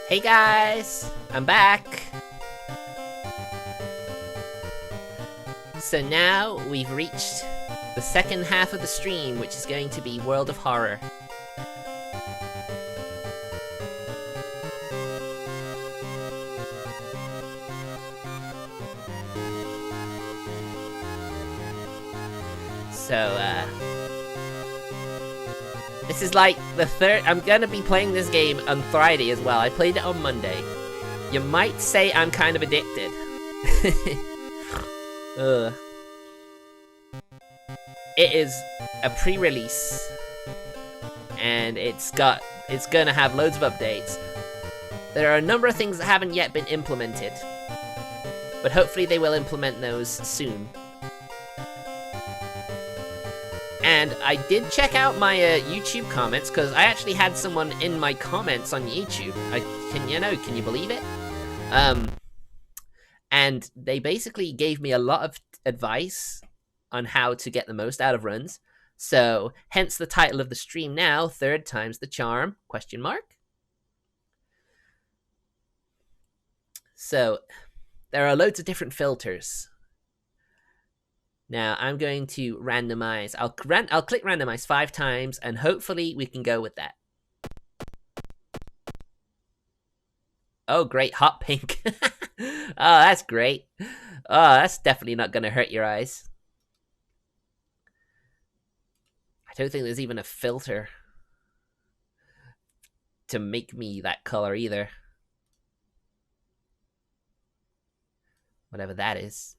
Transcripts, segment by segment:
Hey guys, I'm back. So now we've reached the second half of the stream, which is going to be World of Horror. So, this is like the third. I'm gonna be playing this game on Friday as well. I played it on Monday. You might say I'm kind of addicted. Ugh. It is a pre-release, and it's gonna have loads of updates. There are a number of things that haven't yet been implemented, but hopefully they will implement those soon. And I did check out my YouTube comments, because I actually had someone in my comments on YouTube. Can you believe it? And they basically gave me a lot of advice on how to get the most out of runs. So, hence the title of the stream now, Third Time's the Charm, ? So, there are loads of different filters. Now, I'm going to randomize. I'll click randomize 5 times, and hopefully we can go with that. Oh, great, hot pink. Oh, that's great. Oh, that's definitely not going to hurt your eyes. I don't think there's even a filter to make me that color either. Whatever that is.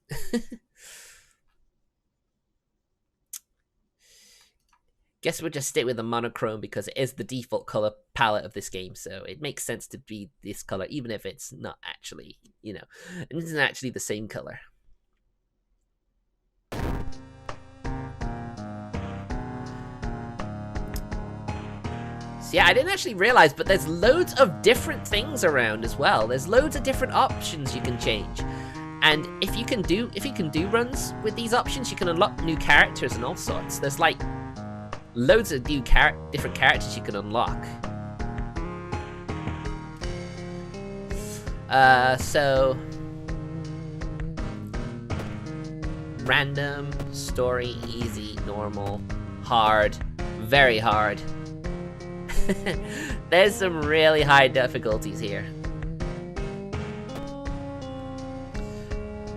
Guess we'll just stick with the monochrome because it is the default color palette of this game, so it makes sense to be this color, even if it's not actually, it isn't actually the same color. So yeah, I didn't actually realize, but there's loads of different things around as well. There's loads of different options you can change. And if you can do runs with these options, you can unlock new characters and all sorts. There's like loads of new different characters you can unlock. So random, story, easy, normal, hard, very hard. There's some really high difficulties here.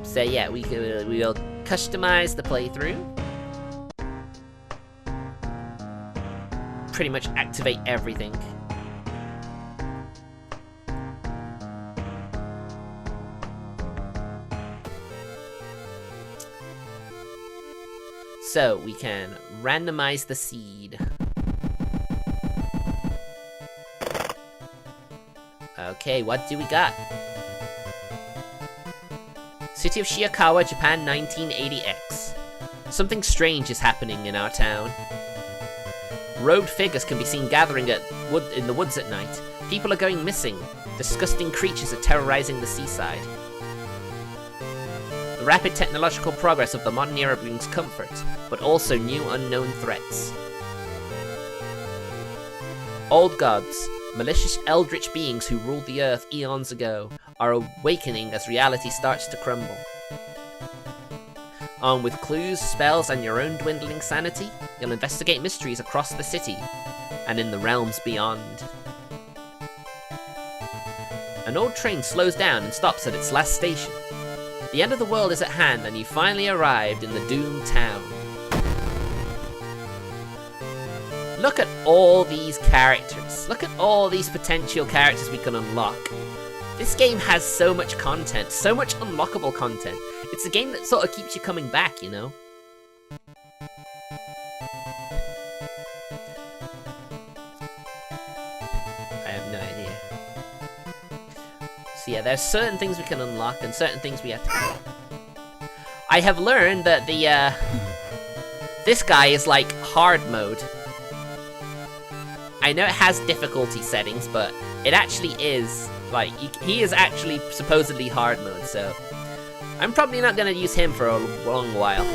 So yeah, we will customize the playthrough. Pretty much activate everything. So we can randomize the seed. Okay, what do we got? City of Shiakawa, Japan, 1980X. Something strange is happening in our town. Robed figures can be seen gathering in the woods at night. People are going missing. Disgusting creatures are terrorizing the seaside. The rapid technological progress of the modern era brings comfort, but also new unknown threats. Old gods, malicious eldritch beings who ruled the earth eons ago, are awakening as reality starts to crumble. Armed with clues, spells, and your own dwindling sanity, you'll investigate mysteries across the city and in the realms beyond. An old train slows down and stops at its last station. The end of the world is at hand, and you finally arrived in the doomed town. Look at all these characters. Look at all these potential characters we can unlock. This game has so much content, so much unlockable content. It's a game that sort of keeps you coming back, I have no idea. So yeah, there's certain things we can unlock and certain things we have to... I have learned that this guy is like hard mode. I know it has difficulty settings, but it actually is... Like, he is actually supposedly hard mode, so I'm probably not going to use him for a long while.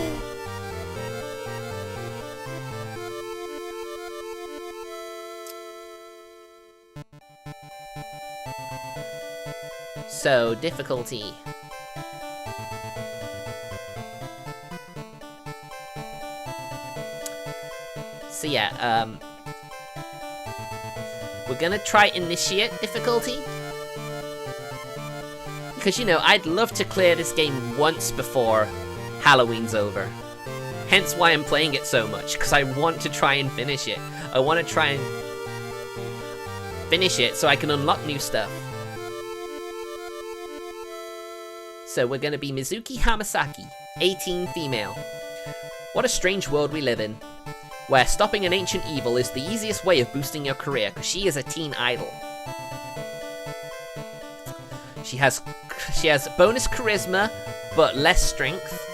So, difficulty. So yeah, we're gonna try initiate difficulty. Because, you know, I'd love to clear this game once before Halloween's over. Hence why I'm playing it so much, because I want to try and finish it. I want to try and finish it so I can unlock new stuff. So we're going to be Mizuki Hamasaki, 18, female. What a strange world we live in, where stopping an ancient evil is the easiest way of boosting your career, because she is a teen idol. She has bonus charisma, but less strength.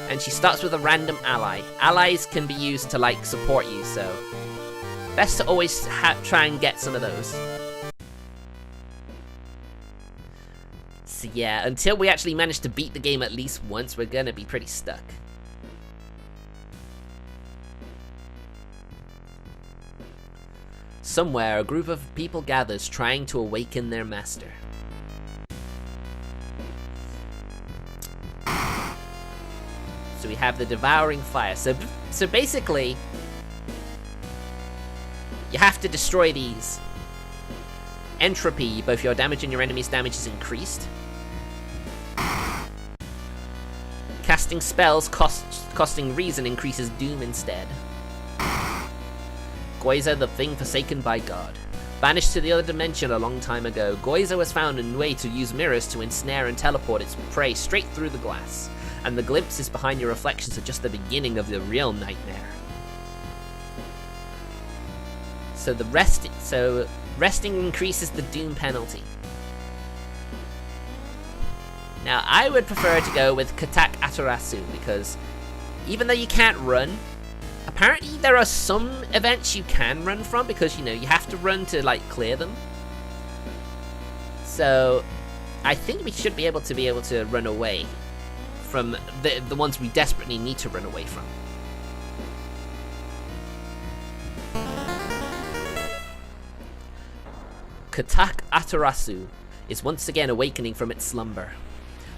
And she starts with a random ally. Allies can be used to, like, support you, so best to always try and get some of those. So yeah, until we actually manage to beat the game at least once, we're gonna be pretty stuck. Somewhere, a group of people gathers trying to awaken their master. So we have the devouring fire. So basically, you have to destroy these. Entropy, both your damage and your enemy's damage is increased. Casting spells costing reason increases doom instead. Goiza, the thing forsaken by God. Banished to the other dimension a long time ago, Goiza has found a way to use mirrors to ensnare and teleport its prey straight through the glass. And the glimpses behind your reflections are just the beginning of the real nightmare. So resting increases the doom penalty. Now I would prefer to go with Katak Atarasu, because even though you can't run, apparently there are some events you can run from, because, you know, you have to run to, like, clear them. So I think we should be able to run away from the ones we desperately need to run away from. Katak Atarasu is once again awakening from its slumber.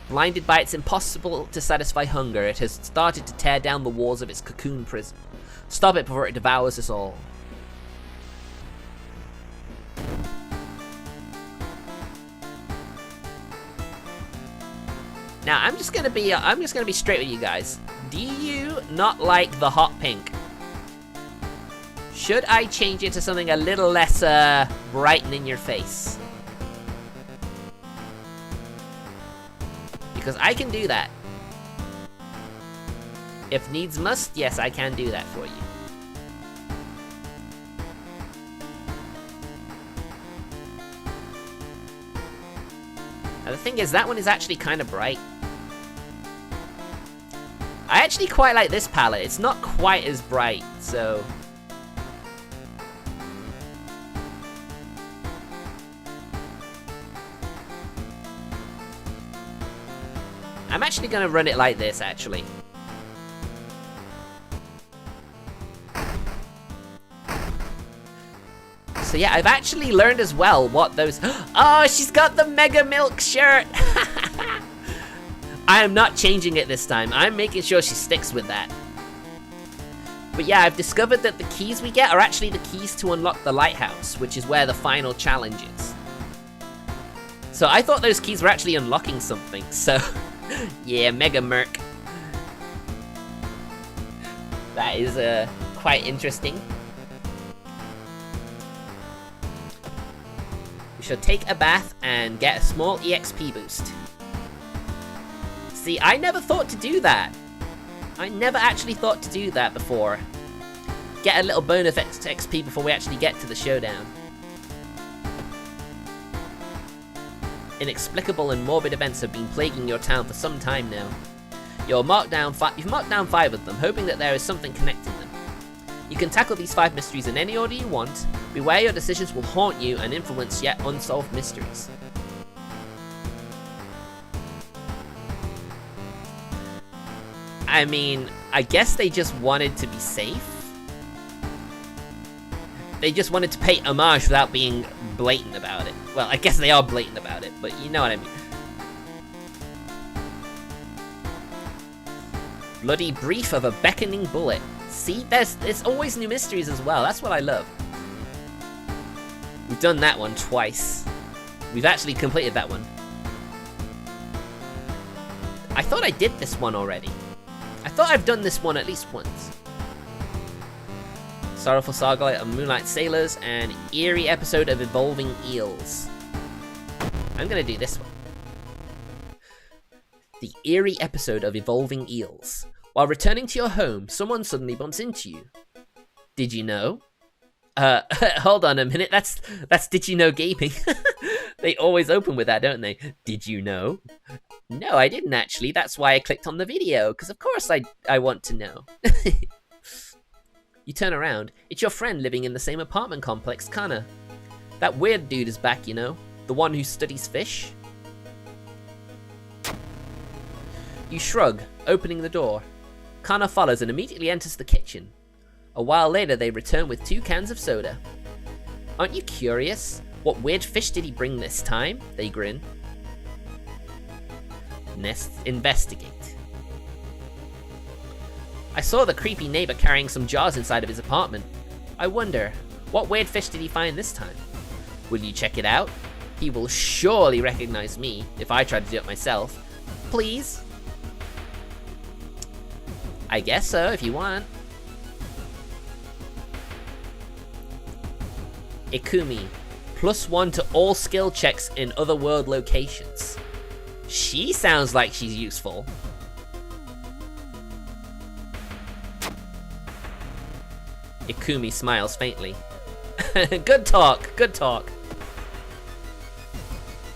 Blinded by its impossible to satisfy hunger, it has started to tear down the walls of its cocoon prison. Stop it before it devours us all. Now, I'm just gonna be straight with you guys. Do you not like the hot pink? Should I change it to something a little less bright and in your face? Because I can do that. If needs must, yes, I can do that for you. Now the thing is, that one is actually kind of bright. I actually quite like this palette. It's not quite as bright, so... I'm actually going to run it like this, actually. So yeah, I've actually learned as well what those... Oh, she's got the Mega Milk shirt! I am not changing it this time. I'm making sure she sticks with that. But yeah, I've discovered that the keys we get are actually the keys to unlock the lighthouse, which is where the final challenge is. So I thought those keys were actually unlocking something, so... Yeah, Mega Merc. That is quite interesting. We shall take a bath and get a small EXP boost. See, I never thought to do that. I never actually thought to do that before. Get a little bonus XP before we actually get to the showdown. Inexplicable and morbid events have been plaguing your town for some time now. You've marked down 5 of them, hoping that there is something connecting them. You can tackle these 5 mysteries in any order you want. Beware your decisions will haunt you and influence yet unsolved mysteries. I mean, I guess they just wanted to be safe. They just wanted to pay homage without being blatant about it. Well, I guess they are blatant about it, but you know what I mean. Bloody brief of a beckoning bullet. See, there's always new mysteries as well. That's what I love. We've done that one twice. We've actually completed that one. I thought I did this one already. I thought I've done this one at least once. Sorrowful Saga of Moonlight Sailors and eerie episode of Evolving Eels. I'm gonna do this one. The eerie episode of Evolving Eels. While returning to your home, someone suddenly bumps into you. Did you know? Hold on a minute, that's Did You Know Gaping. They always open with that, don't they? Did you know? No, I didn't actually, that's why I clicked on the video, because of course I want to know. You turn around, it's your friend living in the same apartment complex, Kana. That weird dude is back, you know? The one who studies fish? You shrug, opening the door. Kana follows and immediately enters the kitchen. A while later, they return with 2 cans of soda. Aren't you curious? What weird fish did he bring this time? They grin. Let's investigate. I saw the creepy neighbor carrying some jars inside of his apartment. I wonder, what weird fish did he find this time? Will you check it out? He will surely recognize me if I try to do it myself. Please? I guess so, if you want. Ikumi, +1 to all skill checks in other world locations. She sounds like she's useful. Ikumi smiles faintly. Good talk, good talk.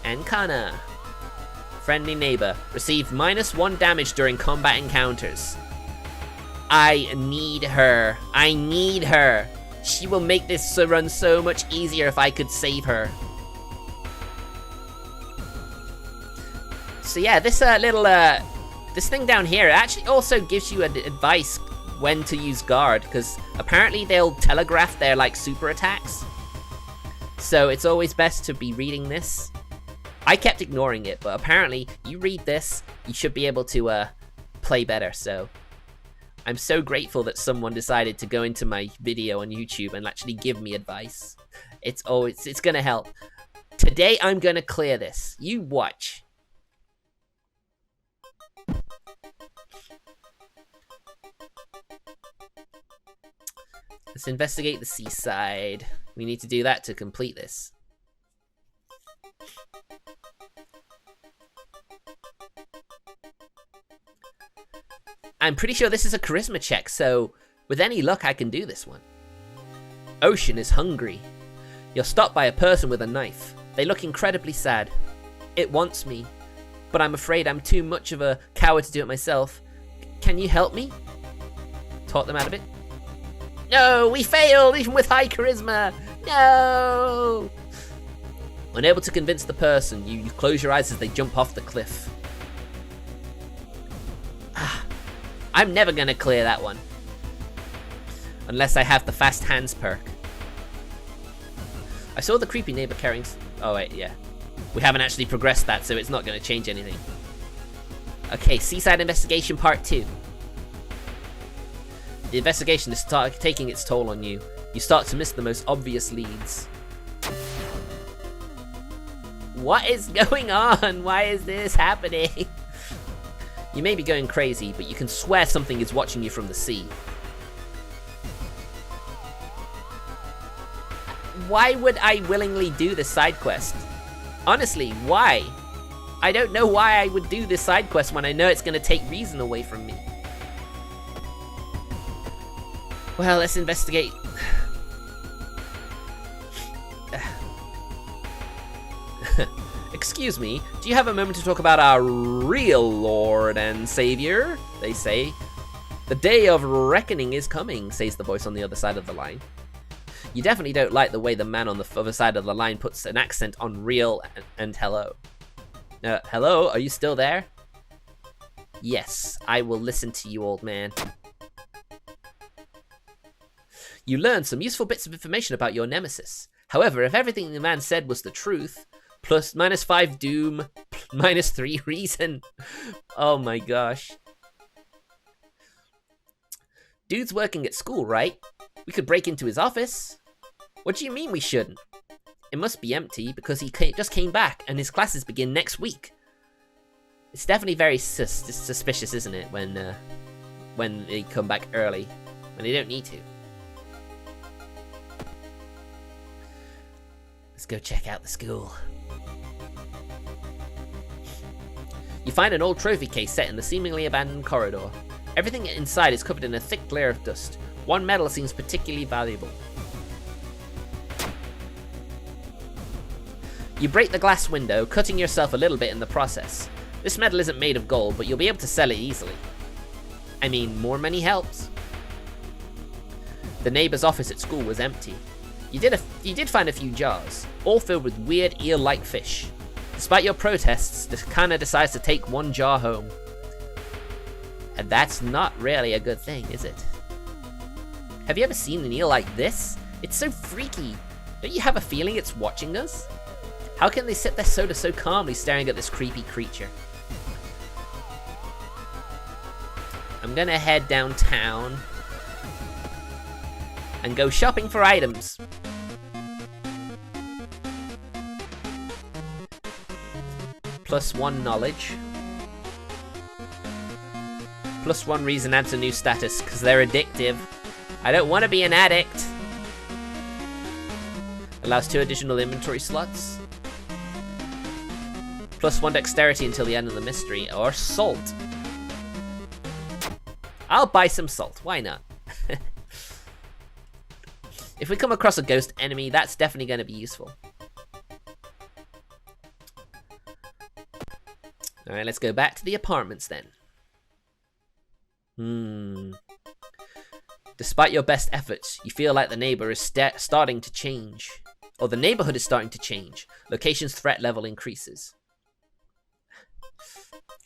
And Kana. Friendly neighbor, received -1 damage during combat encounters. I need her. I need her. She will make this run so much easier if I could save her. So yeah, this this thing down here actually also gives you advice when to use guard, because apparently they'll telegraph their like super attacks. So it's always best to be reading this. I kept ignoring it, but apparently you read this, you should be able to play better. So I'm so grateful that someone decided to go into my video on YouTube and actually give me advice. It's gonna help. Today I'm gonna clear this. You watch. Let's investigate the seaside. We need to do that to complete this. I'm pretty sure this is a charisma check, so with any luck I can do this one. Ocean is hungry. You're stopped by a person with a knife. They look incredibly sad. It wants me, but I'm afraid I'm too much of a coward to do it myself. Can you help me? Talk them out of it. No, we failed, even with high charisma. No! Unable to convince the person, you close your eyes as they jump off the cliff. I'm never gonna clear that one. Unless I have the fast hands perk. I saw the creepy neighbor carrying... Oh wait, yeah. We haven't actually progressed that, so it's not gonna change anything. Okay, Seaside Investigation Part 2. The investigation is taking its toll on you. You start to miss the most obvious leads. What is going on? Why is this happening? You may be going crazy, but you can swear something is watching you from the sea. Why would I willingly do this side quest? Honestly, why? I don't know why I would do this side quest when I know it's going to take reason away from me. Well, let's investigate. Excuse me, do you have a moment to talk about our real Lord and Savior? They say. The day of reckoning is coming, says the voice on the other side of the line. You definitely don't like the way the man on the other side of the line puts an accent on real and hello. Hello, are you still there? Yes, I will listen to you, old man. You learn some useful bits of information about your nemesis. However, if everything the man said was the truth, plus -5 doom, -3 reason. Oh my gosh. Dude's working at school, right? We could break into his office. What do you mean we shouldn't? It must be empty because he just came back and his classes begin next week. It's definitely very suspicious, isn't it, when they come back early, when they don't need to. Let's go check out the school. You find an old trophy case set in the seemingly abandoned corridor. Everything inside is covered in a thick layer of dust. One medal seems particularly valuable. You break the glass window, cutting yourself a little bit in the process. This medal isn't made of gold, but you'll be able to sell it easily. I mean, more money helps. The neighbor's office at school was empty. You did find a few jars, all filled with weird eel-like fish. Despite your protests, the Kana decides to take one jar home. And that's not really a good thing, is it? Have you ever seen an eel like this? It's so freaky. Don't you have a feeling it's watching us? How can they sit there so calmly staring at this creepy creature? I'm gonna head downtown and go shopping for items. +1 knowledge. +1 reason adds a new status, because they're addictive. I don't want to be an addict. Allows 2 additional inventory slots. +1 dexterity until the end of the mystery, or salt. I'll buy some salt, why not? If we come across a ghost enemy, that's definitely going to be useful. Alright, let's go back to the apartments then. Despite your best efforts, you feel like the neighbor is starting to change. Or the neighborhood is starting to change. Location's threat level increases.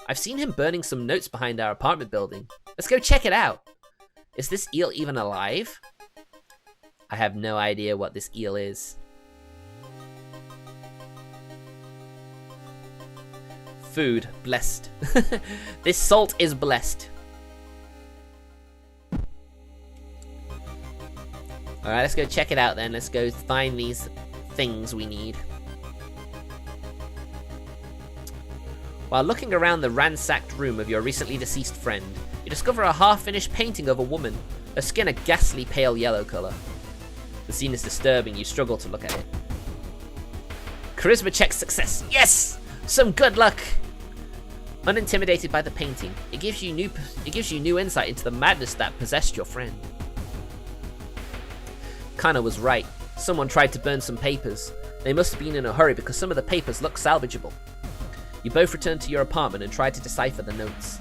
I've seen him burning some notes behind our apartment building. Let's go check it out. Is this eel even alive? I have no idea what this eel is. Food, blessed. This salt is blessed. Alright, let's go check it out then. Let's go find these things we need. While looking around the ransacked room of your recently deceased friend, you discover a half-finished painting of a woman, her skin a ghastly pale yellow colour. The scene is disturbing, you struggle to look at it. Charisma check success! Yes! Some good luck! Unintimidated by the painting, it gives you new insight into the madness that possessed your friend. Kana was right. Someone tried to burn some papers. They must have been in a hurry because some of the papers look salvageable. You both return to your apartment and try to decipher the notes.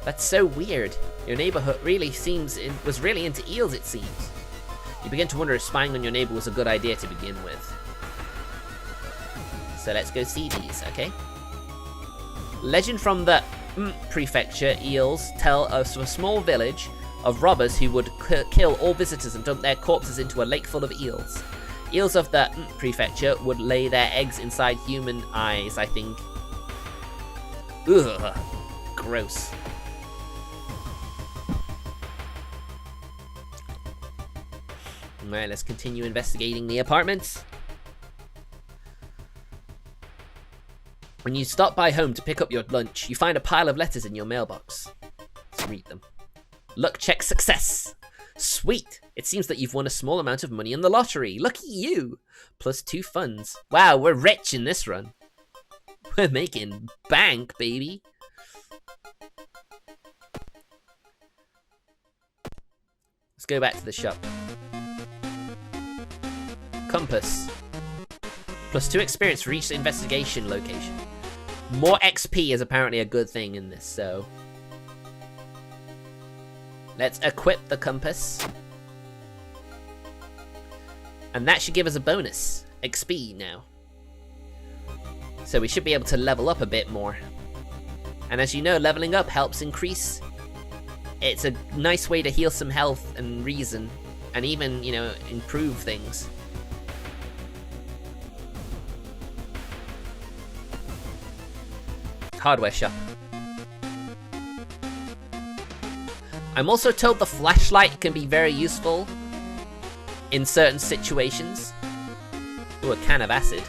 That's so weird. Your neighborhood was really into eels, it seems. You begin to wonder if spying on your neighbor was a good idea to begin with. So let's go see these, okay? Legend from the prefecture eels tell of a small village of robbers who would kill all visitors and dump their corpses into a lake full of eels. Eels of the prefecture would lay their eggs inside human eyes, I think. Ugh, gross. Alright, let's continue investigating the apartments. When you stop by home to pick up your lunch, you find a pile of letters in your mailbox. Let's read them. Luck check success! Sweet! It seems that you've won a small amount of money in the lottery. Lucky you! +2 funds. Wow, we're rich in this run. We're making bank, baby. Let's go back to the shop. Compass. +2 experience for each investigation location. More XP is apparently a good thing in this, so... Let's equip the compass. And that should give us a bonus. XP now. So we should be able to level up a bit more. And as you know, leveling up helps increase. It's a nice way to heal some health and reason. and even, you know, improve things. Hardware shop. I'm also told the flashlight can be very useful in certain situations. Ooh, a can of acid.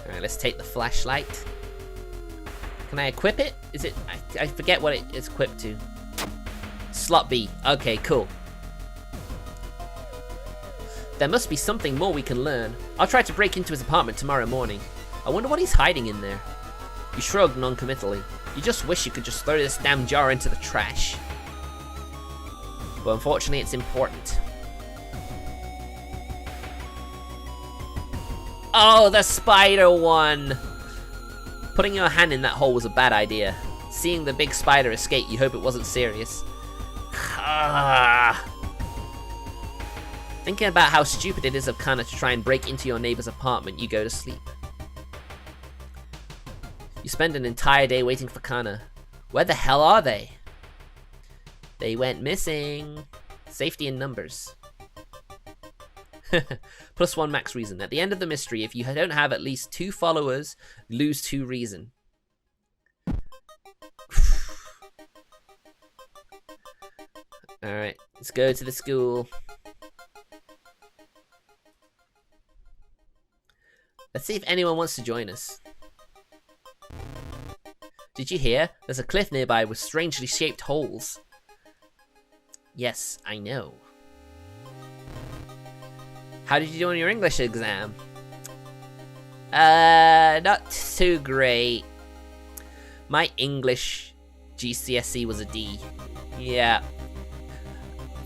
Alright, let's take the flashlight. Can I equip it? Is it... I forget what it is equipped to. Slot B. Okay, cool. There must be something more we can learn. I'll try to break into his apartment tomorrow morning. I wonder what he's hiding in there. You shrugged non-committally. You just wish you could just throw this damn jar into the trash. But unfortunately, it's important. Oh, the spider one! Putting your hand in that hole was a bad idea. Seeing the big spider escape, you hope it wasn't serious. Thinking about how stupid it is of Kana to try and break into your neighbor's apartment, you go to sleep. You spend an entire day waiting for Kana. Where the hell are they? They went missing. Safety in numbers. +1 max reason. At the end of the mystery, if you don't have at least 2 followers, lose 2 reason. Alright, let's go to the school. Let's see if anyone wants to join us. Did you hear? There's a cliff nearby with strangely shaped holes. Yes, I know. How did you do on your English exam? Not too great. My English GCSE was a D. Yeah.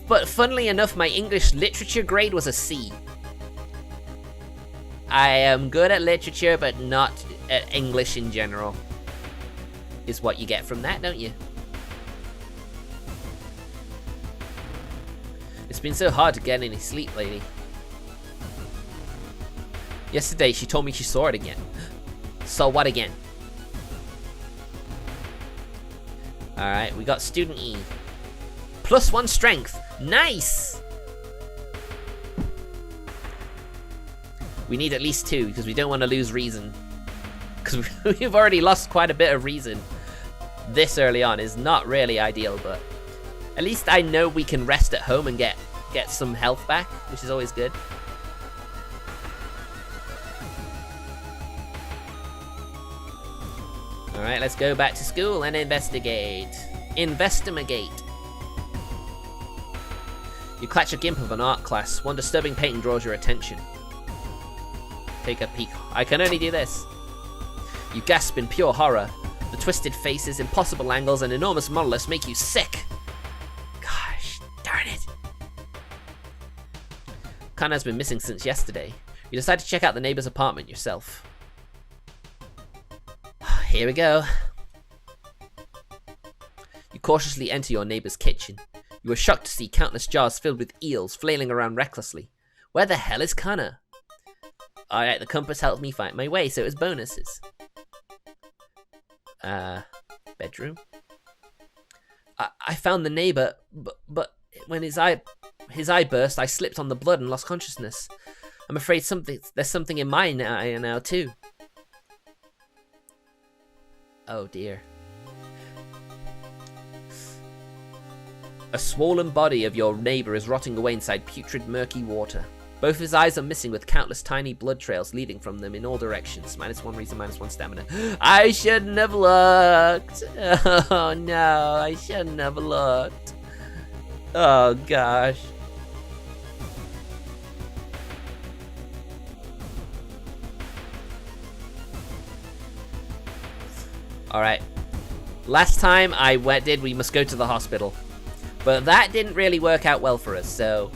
But funnily enough, my English literature grade was a C. I am good at literature, but not at English in general. Is what you get from that, don't you? It's been so hard to get any sleep lately. Yesterday, she told me she saw it again. So what again? Alright, we got student E. +1 strength. Nice! We need at least 2, because we don't want to lose reason. Because we've already lost quite a bit of reason. This early on is not really ideal, but at least I know we can rest at home and get some health back, which is always good. Alright, let's go back to school and investigate. Investigate. You catch a glimpse of an art class. One disturbing painting draws your attention. Take a peek. I can only do this. You gasp in pure horror. The twisted faces, impossible angles, and enormous monoliths make you sick. Gosh, darn it. Kana's been missing since yesterday. You decide to check out the neighbor's apartment yourself. Here we go. You cautiously enter your neighbor's kitchen. You are shocked to see countless jars filled with eels flailing around recklessly. Where the hell is Kana? Alright, the compass helped me find my way, so it's bonuses. Bedroom? I found the neighbor, but when his eye burst, I slipped on the blood and lost consciousness. I'm afraid there's something in my eye now too. Oh dear. A swollen body of your neighbor is rotting away inside putrid, murky water. Both of his eyes are missing with countless tiny blood trails leading from them in all directions. -1 reason, -1 stamina. I shouldn't have looked. Oh no, I shouldn't have looked. Oh gosh. Alright. Last time we must go to the hospital. But that didn't really work out well for us, so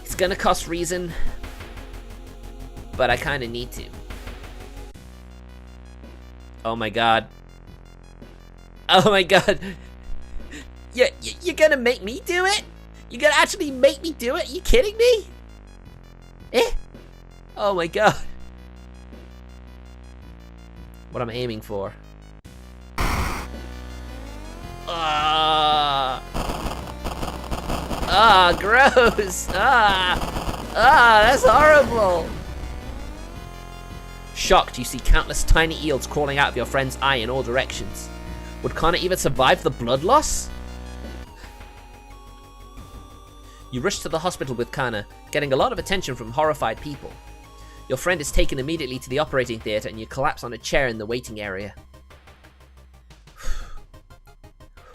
it's gonna cost reason, but I kinda need to. Oh my god. Oh my god. You're gonna make me do it? You're gonna actually make me do it? Are you kidding me? Eh? Oh my god. What I'm aiming for. Ah, ah, gross. Ah, that's horrible. Shocked, you see countless tiny eels crawling out of your friend's eye in all directions. Would Connor even survive the blood loss? You rush to the hospital with Kana, getting a lot of attention from horrified people. Your friend is taken immediately to the operating theatre and you collapse on a chair in the waiting area.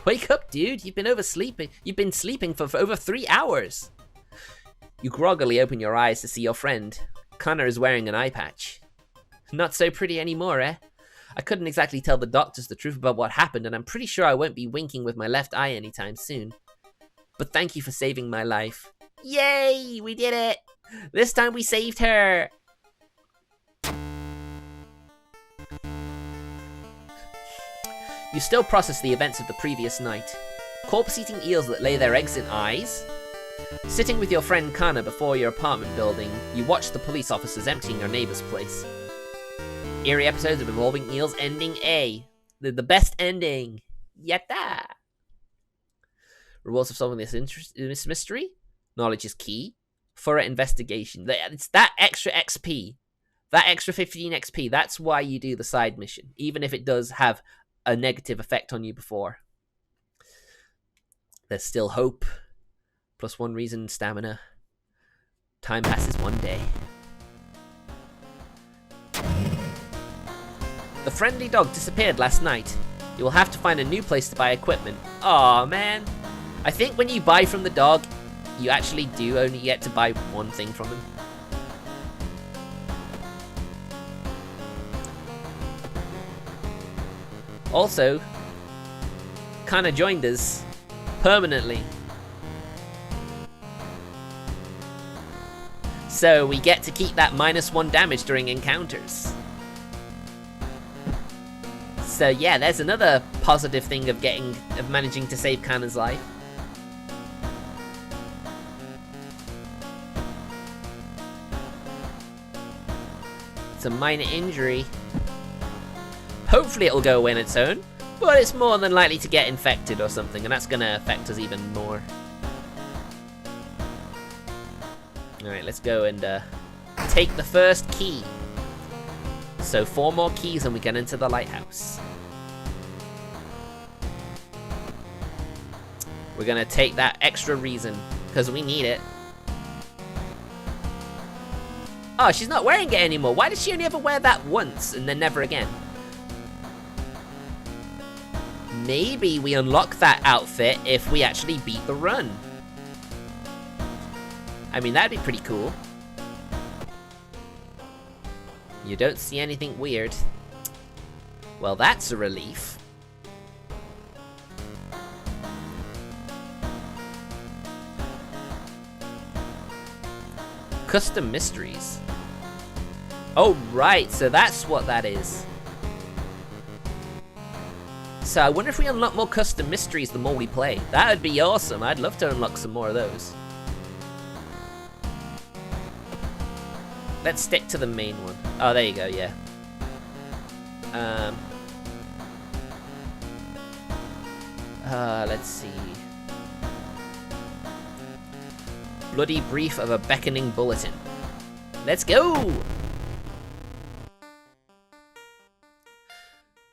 Wake up, dude. You've been sleeping for over 3 hours. You groggily open your eyes to see your friend. Connor is wearing an eye patch. Not so pretty anymore, eh? I couldn't exactly tell the doctors the truth about what happened, and I'm pretty sure I won't be winking with my left eye anytime soon. But thank you for saving my life. Yay! We did it! This time we saved her! You still process the events of the previous night. Corpse-eating eels that lay their eggs in eyes. Sitting with your friend Kana before your apartment building, you watch the police officers emptying your neighbor's place. Eerie episodes of involving eels ending A. The best ending. Yatta! Rewards of solving this mystery. Knowledge is key. Thorough investigation. It's that extra XP. That extra 15 XP. That's why you do the side mission. Even if it does have a negative effect on you before. There's still hope. Plus 1 reason stamina. Time passes 1 day. The friendly dog disappeared last night. You will have to find a new place to buy equipment. Aw, man. I think when you buy from the dog, you actually do only get to buy one thing from him. Also, kinda joined us permanently. So we get to keep that -1 damage during encounters. So yeah, there's another positive thing of managing to save Kana's life. It's a minor injury. Hopefully it'll go away on its own, but it's more than likely to get infected or something, and that's gonna affect us even more. Alright, let's go and take the first key. So 4 more keys and we get into the lighthouse. We're gonna take that extra reason, because we need it. Oh, she's not wearing it anymore. Why did she only ever wear that once and then never again? Maybe we unlock that outfit if we actually beat the run. I mean, that'd be pretty cool. You don't see anything weird. Well, that's a relief. Custom mysteries. Oh, right, so that's what that is. So I wonder if we unlock more custom mysteries the more we play. That would be awesome. I'd love to unlock some more of those. Let's stick to the main one. Oh, there you go, yeah. Let's see. Bloody brief of a beckoning bulletin. Let's go!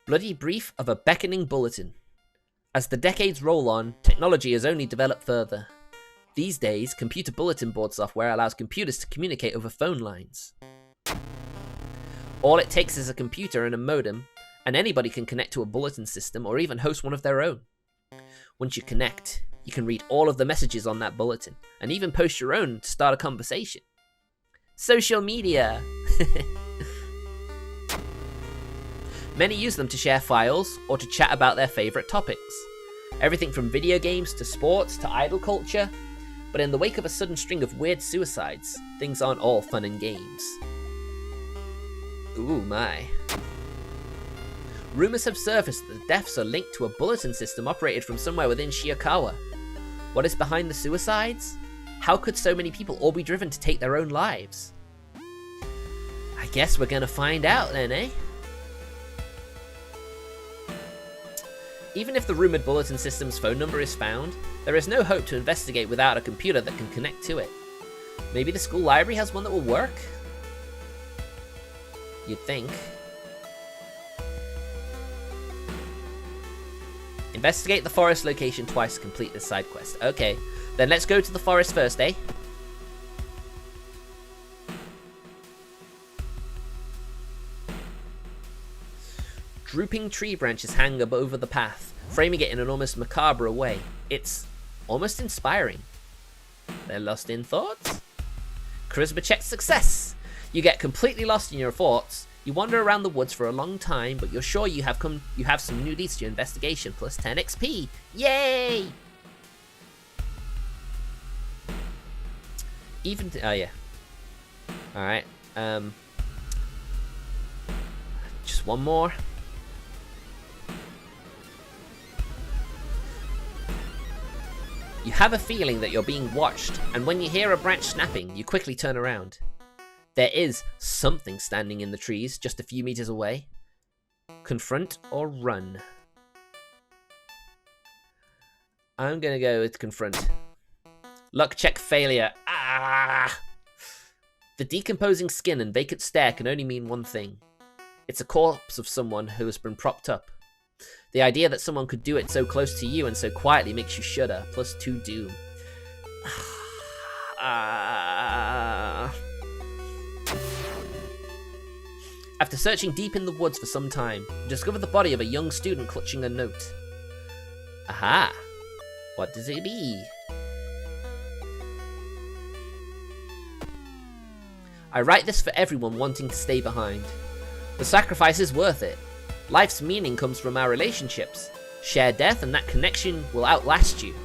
Bloody brief of a beckoning bulletin. As the decades roll on, technology has only developed further. These days, computer bulletin board software allows computers to communicate over phone lines. All it takes is a computer and a modem, and anybody can connect to a bulletin system or even host one of their own. Once you connect, you can read all of the messages on that bulletin, and even post your own to start a conversation. Social media! Many use them to share files or to chat about their favorite topics. Everything from video games to sports to idol culture. But in the wake of a sudden string of weird suicides, things aren't all fun and games. Ooh my. Rumors have surfaced that the deaths are linked to a bulletin system operated from somewhere within Shiakawa. What is behind the suicides? How could so many people all be driven to take their own lives? I guess we're gonna find out then, eh? Even if the rumored bulletin system's phone number is found, there is no hope to investigate without a computer that can connect to it. Maybe the school library has one that will work? You'd think. Investigate the forest location twice to complete this side quest. Okay, then let's go to the forest first, eh? Drooping tree branches hang above the path, framing it in an almost macabre way. It's almost inspiring. They're lost in thoughts? Charisma check success! You get completely lost in your thoughts. You wander around the woods for a long time, but you're sure you have some new leads to your investigation, plus 10 XP. Yay! Oh yeah. Alright, just one more. You have a feeling that you're being watched, and when you hear a branch snapping, you quickly turn around. There is something standing in the trees just a few meters away. Confront or run? I'm gonna go with confront. Luck check failure. Ah! The decomposing skin and vacant stare can only mean one thing. It's a corpse of someone who has been propped up. The idea that someone could do it so close to you and so quietly makes you shudder, plus 2 doom. After searching deep in the woods for some time, you discover the body of a young student clutching a note. Aha! What does it be? I write this for everyone wanting to stay behind. The sacrifice is worth it. Life's meaning comes from our relationships. Share death and that connection will outlast you.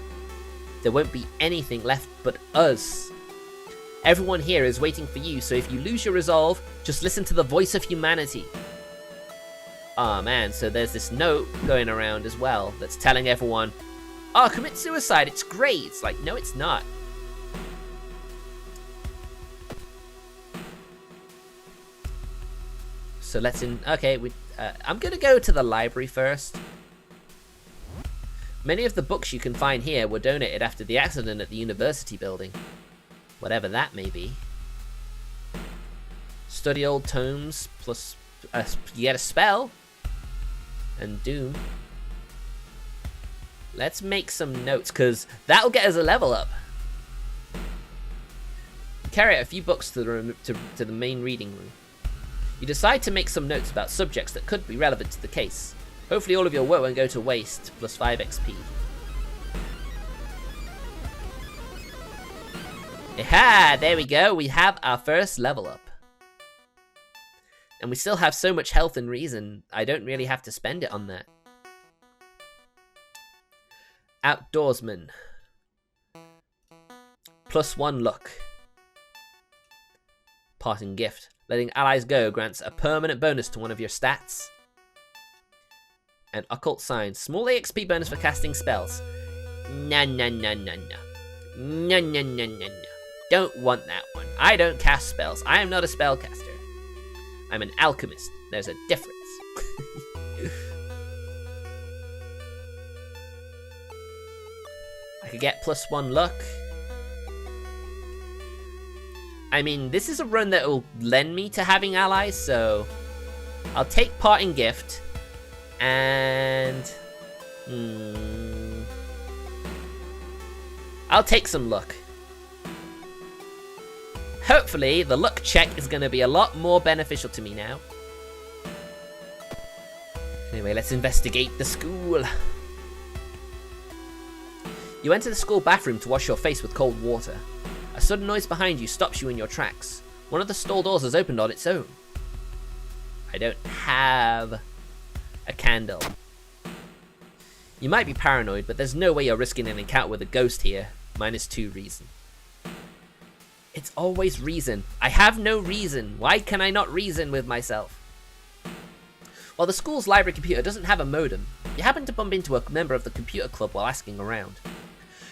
There won't be anything left but us. Everyone here is waiting for you, so if you lose your resolve, just listen to the voice of humanity. Oh man, so there's this note going around as well that's telling everyone, oh, commit suicide, it's great. It's like, no, it's not. So let's okay, I'm gonna go to the library first. Many of the books you can find here were donated after the accident at the university building. Whatever that may be. Study old tomes, plus you get a spell. And doom. Let's make some notes, because that'll get us a level up. Carry out a few books to the main reading room. You decide to make some notes about subjects that could be relevant to the case. Hopefully all of your work won't go to waste, plus 5 XP. Aha! There we go, we have our first level up. And we still have so much health and reason, I don't really have to spend it on that. Outdoorsman. Plus 1 luck. Parting gift. Letting allies go grants a permanent bonus to one of your stats. And occult sign. Small AXP bonus for casting spells. No. No. Don't want that one. I don't cast spells. I am not a spellcaster. I'm an alchemist. There's a difference. I could get plus 1 luck. I mean, this is a run that will lend me to having allies, so I'll take parting gift and I'll take some luck. Hopefully, the luck check is going to be a lot more beneficial to me now. Anyway, let's investigate the school. You enter the school bathroom to wash your face with cold water. A sudden noise behind you stops you in your tracks. One of the stall doors has opened on its own. I don't have a candle. You might be paranoid, but there's no way you're risking an encounter with a ghost here. -2 reason. It's always reason. I have no reason. Why can I not reason with myself? While the school's library computer doesn't have a modem, you happen to bump into a member of the computer club while asking around.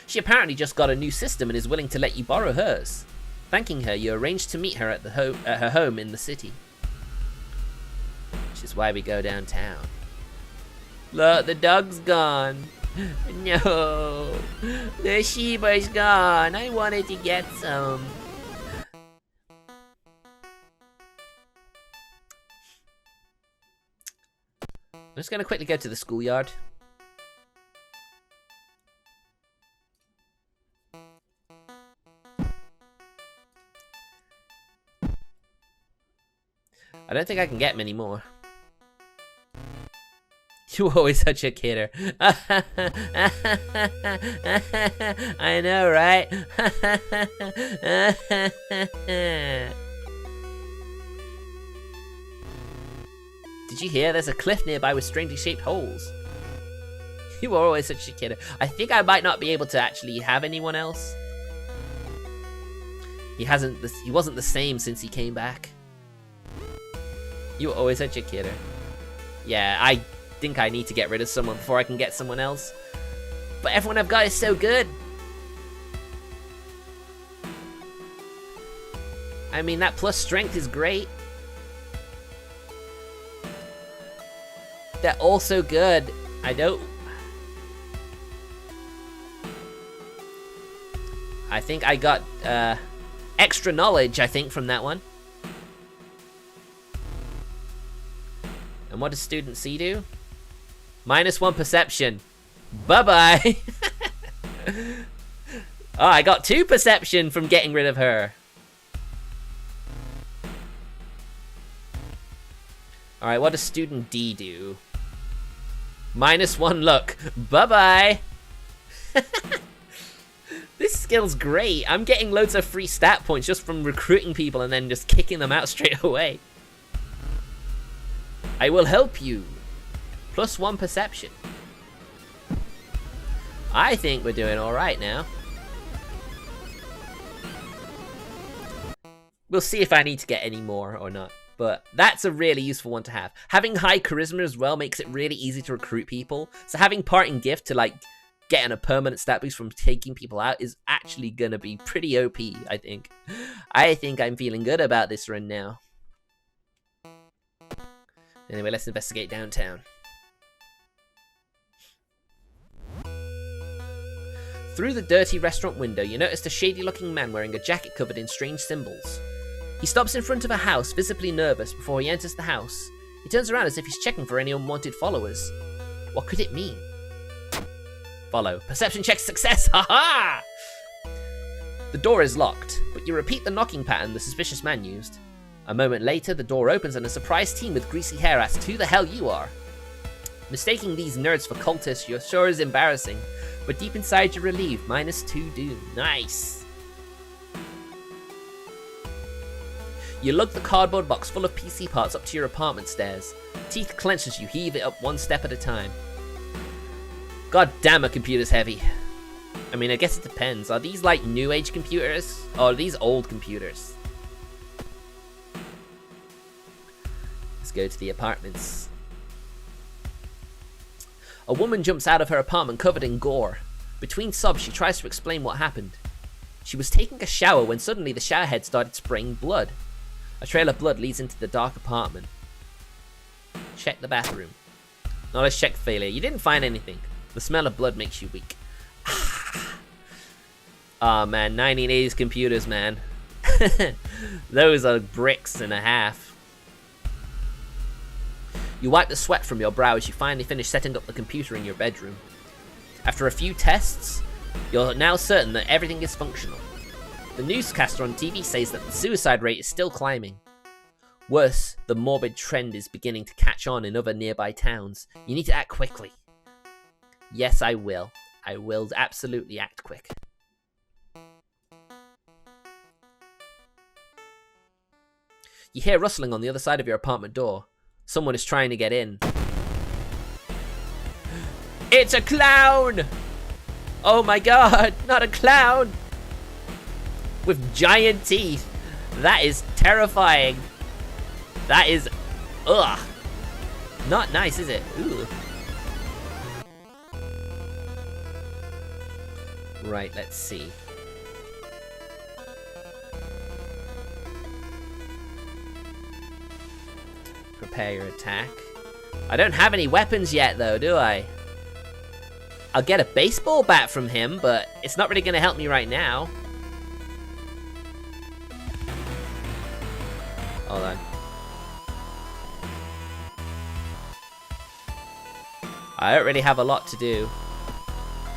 She apparently just got a new system and is willing to let you borrow hers. Thanking her, you arrange to meet her at her home in the city. Which is why we go downtown. Look, the dog's gone. No, the Shiba's gone. I wanted to get some. I'm just gonna quickly go to the schoolyard. I don't think I can get many more. You were always such a kidder. I know, right? Did you hear? There's a cliff nearby with strangely shaped holes. You were always such a kidder. I think I might not be able to actually have anyone else. He wasn't the same since he came back. You were always such a kidder. Yeah, I think I need to get rid of someone before I can get someone else. But everyone I've got is so good. I mean, that plus strength is great. They're all so good. I think I got extra knowledge, I think, from that one. And what does student C do? -1 perception. Bye-bye. Oh, I got 2 perception from getting rid of her. Alright, what does student D do? -1 look. Bye-bye. This skill's great. I'm getting loads of free stat points just from recruiting people and then just kicking them out straight away. I will help you. +1 perception. I think we're doing alright now. We'll see if I need to get any more or not. But that's a really useful one to have. Having high charisma as well makes it really easy to recruit people. So having parting gift to like getting a permanent stat boost from taking people out is actually gonna be pretty OP, I think. I think I'm feeling good about this run now. Anyway, let's investigate downtown. Through the dirty restaurant window, you notice a shady-looking man wearing a jacket covered in strange symbols. He stops in front of a house, visibly nervous, before he enters the house. He turns around as if he's checking for any unwanted followers. What could it mean? Follow. Perception check success! Haha! The door is locked, but you repeat the knocking pattern the suspicious man used. A moment later, the door opens and a surprised teen with greasy hair asks who the hell you are. Mistaking these nerds for cultists sure is embarrassing, but deep inside you're relieved. -2 doom. Nice! You lug the cardboard box full of PC parts up to your apartment stairs. Teeth clench as you heave it up one step at a time. God damn, a computer's heavy. I mean, I guess it depends. Are these like new age computers? Or are these old computers? Let's go to the apartments. A woman jumps out of her apartment covered in gore. Between sobs, she tries to explain what happened. She was taking a shower when suddenly the shower head started spraying blood. A trail of blood leads into the dark apartment. Check the bathroom. Knowledge check failure. You didn't find anything. The smell of blood makes you weak. Oh man, 1980s computers, man. Those are bricks and a half. You wipe the sweat from your brow as you finally finish setting up the computer in your bedroom. After a few tests, you're now certain that everything is functional. The newscaster on TV says that the suicide rate is still climbing. Worse, the morbid trend is beginning to catch on in other nearby towns. You need to act quickly. Yes, I will. I will absolutely act quick. You hear rustling on the other side of your apartment door. Someone is trying to get in. It's a clown! Oh my god, not a clown! With giant teeth. That is terrifying. That is... ugh. Not nice, is it? Ooh. Right, let's see. Prepare your attack. I don't have any weapons yet, though, do I? I'll get a baseball bat from him, but it's not really going to help me right now. Hold on. I don't really have a lot to do.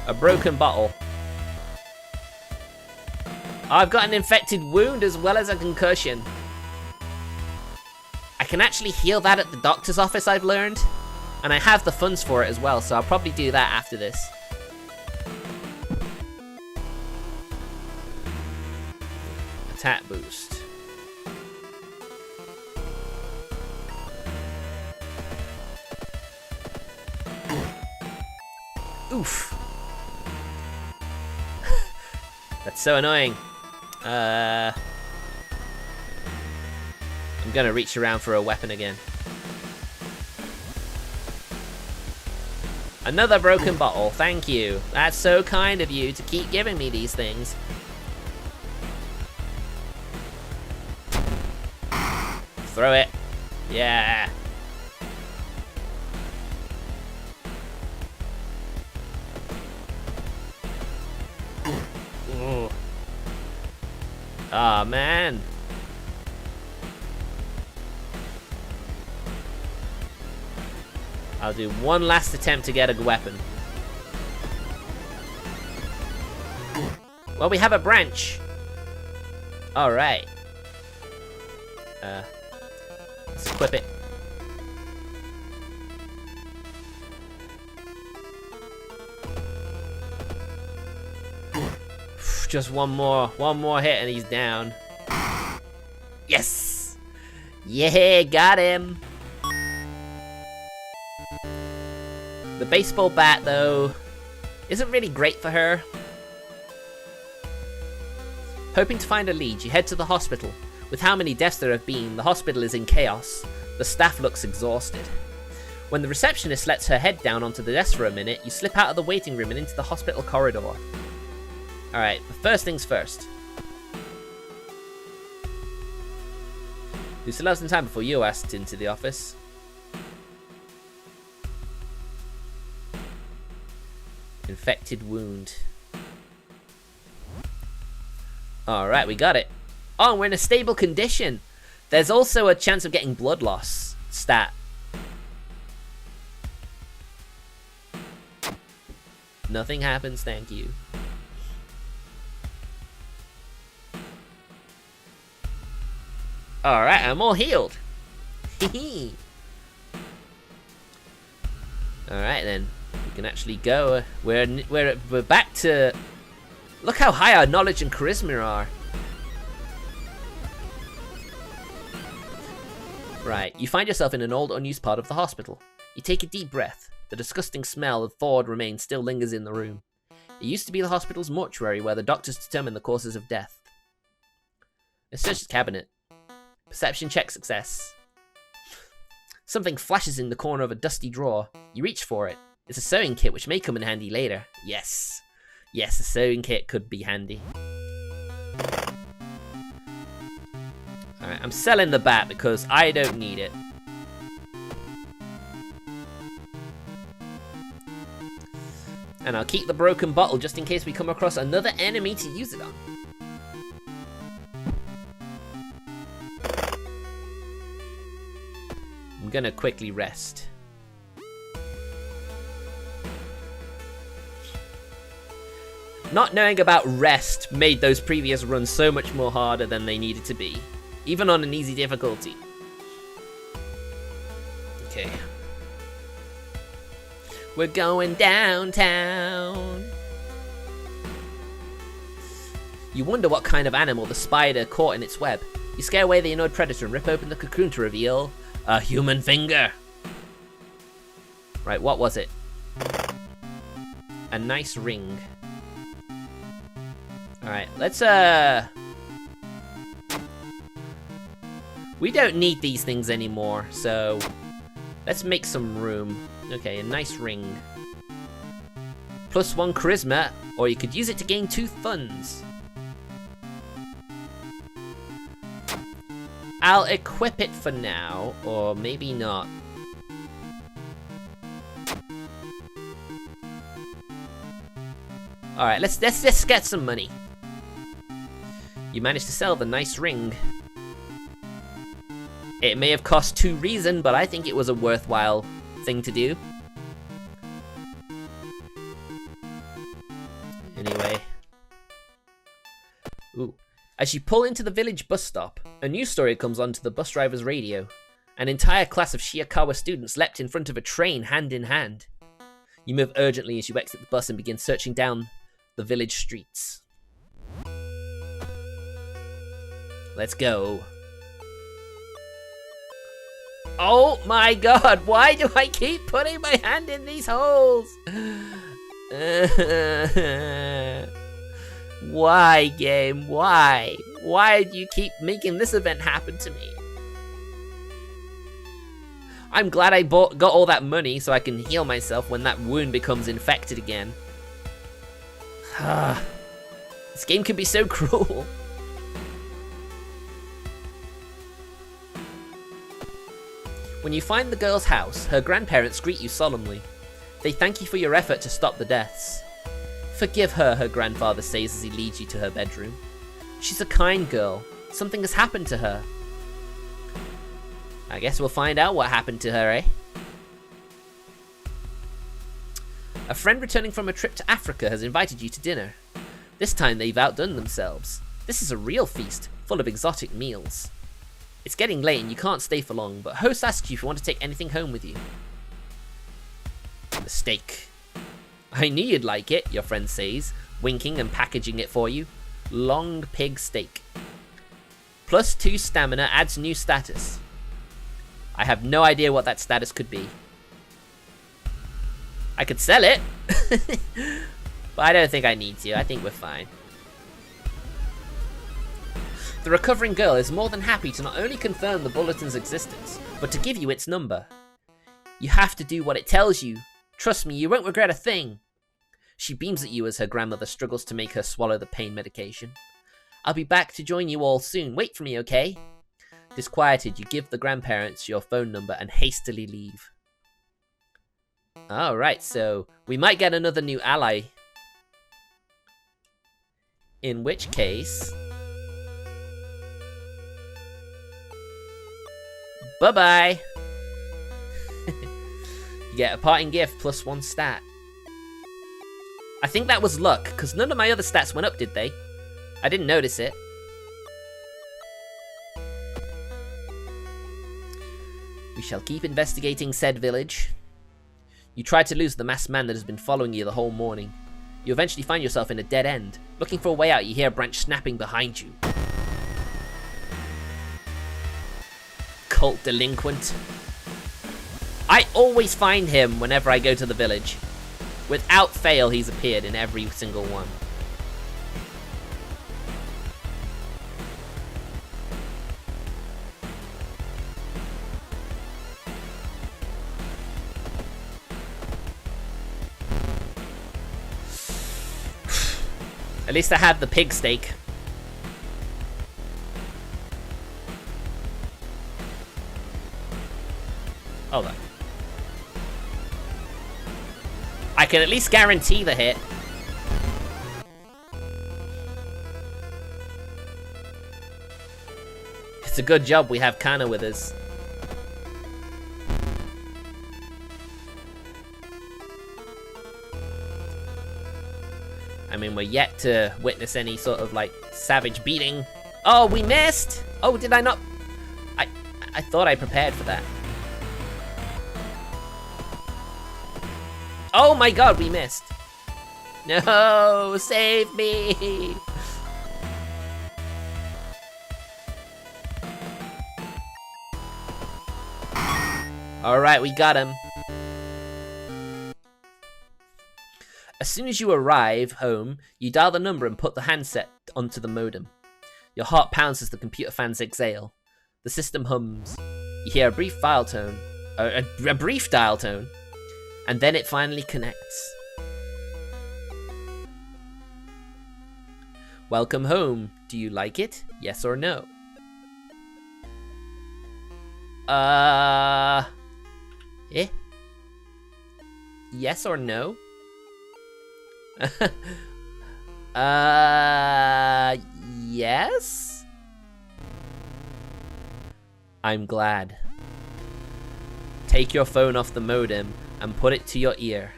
A broken bottle. I've got an infected wound as well as a concussion. I can actually heal that at the doctor's office, I've learned. And I have the funds for it as well, so I'll probably do that after this. Attack boost. Oof. That's so annoying. I'm gonna reach around for a weapon again. Another broken bottle, thank you. That's so kind of you to keep giving me these things. Throw it. Yeah. Ooh. Aw, man. I'll do one last attempt to get a weapon. Well, we have a branch. Alright. Let's equip it. Just one more hit and he's down. Yes! Yeah, got him! The baseball bat, though, isn't really great for her. Hoping to find a lead, you head to the hospital. With how many deaths there have been, the hospital is in chaos. The staff looks exhausted. When the receptionist lets her head down onto the desk for a minute, you slip out of the waiting room and into the hospital corridor. Alright, but first things first. You still have some time before you asked into the office. Infected wound. Alright, we got it. Oh, we're in a stable condition. There's also a chance of getting blood loss stat. Nothing happens, thank you. Alright, I'm all healed. Alright then. We can actually go. We're back to... Look how high our knowledge and charisma are. Right, you find yourself in an old unused part of the hospital. You take a deep breath. The disgusting smell of thawed remains still lingers in the room. It used to be the hospital's mortuary where the doctors determine the causes of death. Let's search the cabinet. Perception check success. Something flashes in the corner of a dusty drawer. You reach for it. It's a sewing kit which may come in handy later. Yes. Yes, a sewing kit could be handy. Alright, I'm selling the bat because I don't need it. And I'll keep the broken bottle just in case we come across another enemy to use it on. I'm gonna quickly rest. Not knowing about rest made those previous runs so much more harder than they needed to be. Even on an easy difficulty. Okay. We're going downtown. You wonder what kind of animal the spider caught in its web. You scare away the annoyed predator and rip open the cocoon to reveal a human finger. Right, what was it? A nice ring. Alright, let's we don't need these things anymore, so let's make some room. Okay, a nice ring. +1 charisma, or you could use it to gain 2 funds. I'll equip it for now, or maybe not. Alright, let's just get some money. You managed to sell the nice ring. It may have cost 2 reason, but I think it was a worthwhile thing to do. Anyway. Ooh. As you pull into the village bus stop, a news story comes onto the bus driver's radio. An entire class of Shiakawa students leapt in front of a train hand in hand. You move urgently as you exit the bus and begin searching down the village streets. Let's go. Oh my god, why do I keep putting my hand in these holes? Why, game? Why? Why do you keep making this event happen to me? I'm glad I got all that money so I can heal myself when that wound becomes infected again. This game can be so cruel. When you find the girl's house, her grandparents greet you solemnly. They thank you for your effort to stop the deaths. Forgive her, her grandfather says as he leads you to her bedroom. She's a kind girl. Something has happened to her. I guess we'll find out what happened to her, eh? A friend returning from a trip to Africa has invited you to dinner. This time they've outdone themselves. This is a real feast, full of exotic meals. It's getting late and you can't stay for long, but host asks you if you want to take anything home with you. The steak. I knew you'd like it, your friend says, winking and packaging it for you. Long pig steak. Plus 2 stamina adds new status. I have no idea what that status could be. I could sell it, but I don't think I need to. I think we're fine. The recovering girl is more than happy to not only confirm the bulletin's existence, but to give you its number. You have to do what it tells you. Trust me, you won't regret a thing. She beams at you as her grandmother struggles to make her swallow the pain medication. I'll be back to join you all soon. Wait for me, okay? Disquieted, you give the grandparents your phone number and hastily leave. Alright, so we might get another new ally. In which case... bye-bye! You get a parting gift plus 1 stat. I think that was luck, because none of my other stats went up, did they? I didn't notice it. We shall keep investigating said village. You try to lose the masked man that has been following you the whole morning. You eventually find yourself in a dead end. Looking for a way out, you hear a branch snapping behind you. Cult delinquent. I always find him whenever I go to the village. Without fail, he's appeared in every single one. At least I had the pig steak. Hold on. I can at least guarantee the hit. It's a good job we have Kana with us. I mean, we're yet to witness any sort of, like, savage beating. Oh, we missed! Oh, did I not? I thought I prepared for that. Oh my god, we missed. No, save me! Alright, we got him. As soon as you arrive home, you dial the number and put the handset onto the modem. Your heart pounds as the computer fans exhale. The system hums. You hear a brief dial tone, a brief dial tone, and then it finally connects. Welcome home. Do you like it? Yes or no? Yes or no? Yes? I'm glad. Take your phone off the modem and put it to your ear.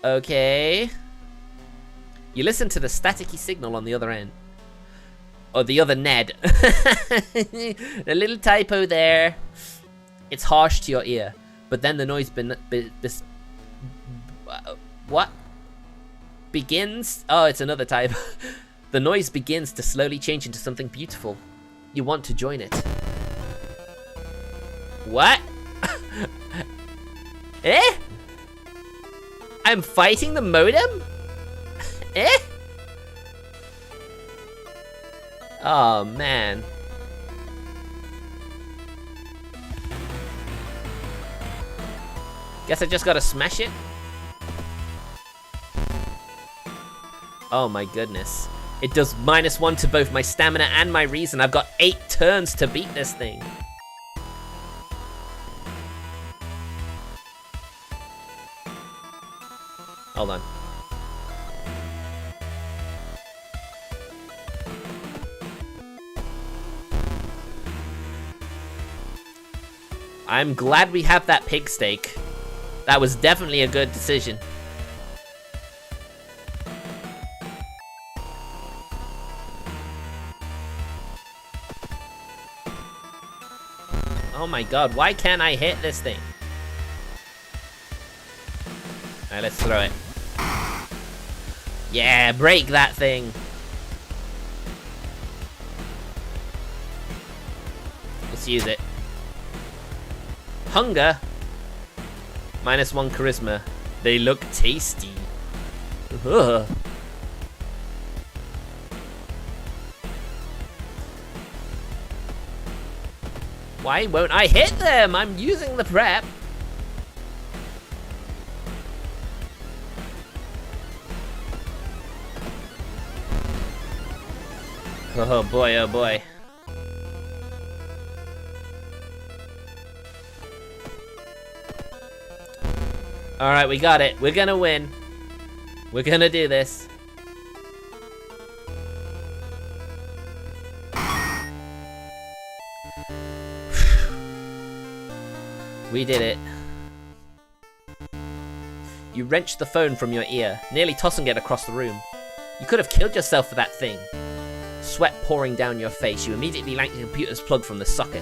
Okay. You listen to the staticky signal on the other end. Or the other Ned. A little typo there. It's harsh to your ear, but then the noise what? Begins? Oh, it's another typo. The noise begins to slowly change into something beautiful. You want to join it. What? Eh? I'm fighting the modem? Eh? Oh, man. Guess I just gotta smash it? Oh my goodness. It does -1 to both my stamina and my reason. I've got 8 turns to beat this thing. Hold on. I'm glad we have that pig steak. That was definitely a good decision. Oh my god, why can't I hit this thing? Alright, let's throw it. Yeah, break that thing. Let's use it. Hunger. -1 charisma. They look tasty. Ugh. Why won't I hit them? I'm using the prep. Oh boy, oh boy. Alright, we got it. We're gonna win. We're gonna do this. We did it. You wrenched the phone from your ear, nearly tossing it across the room. You could have killed yourself for that thing. Sweat pouring down your face, you immediately yanked the computer's plug from the socket.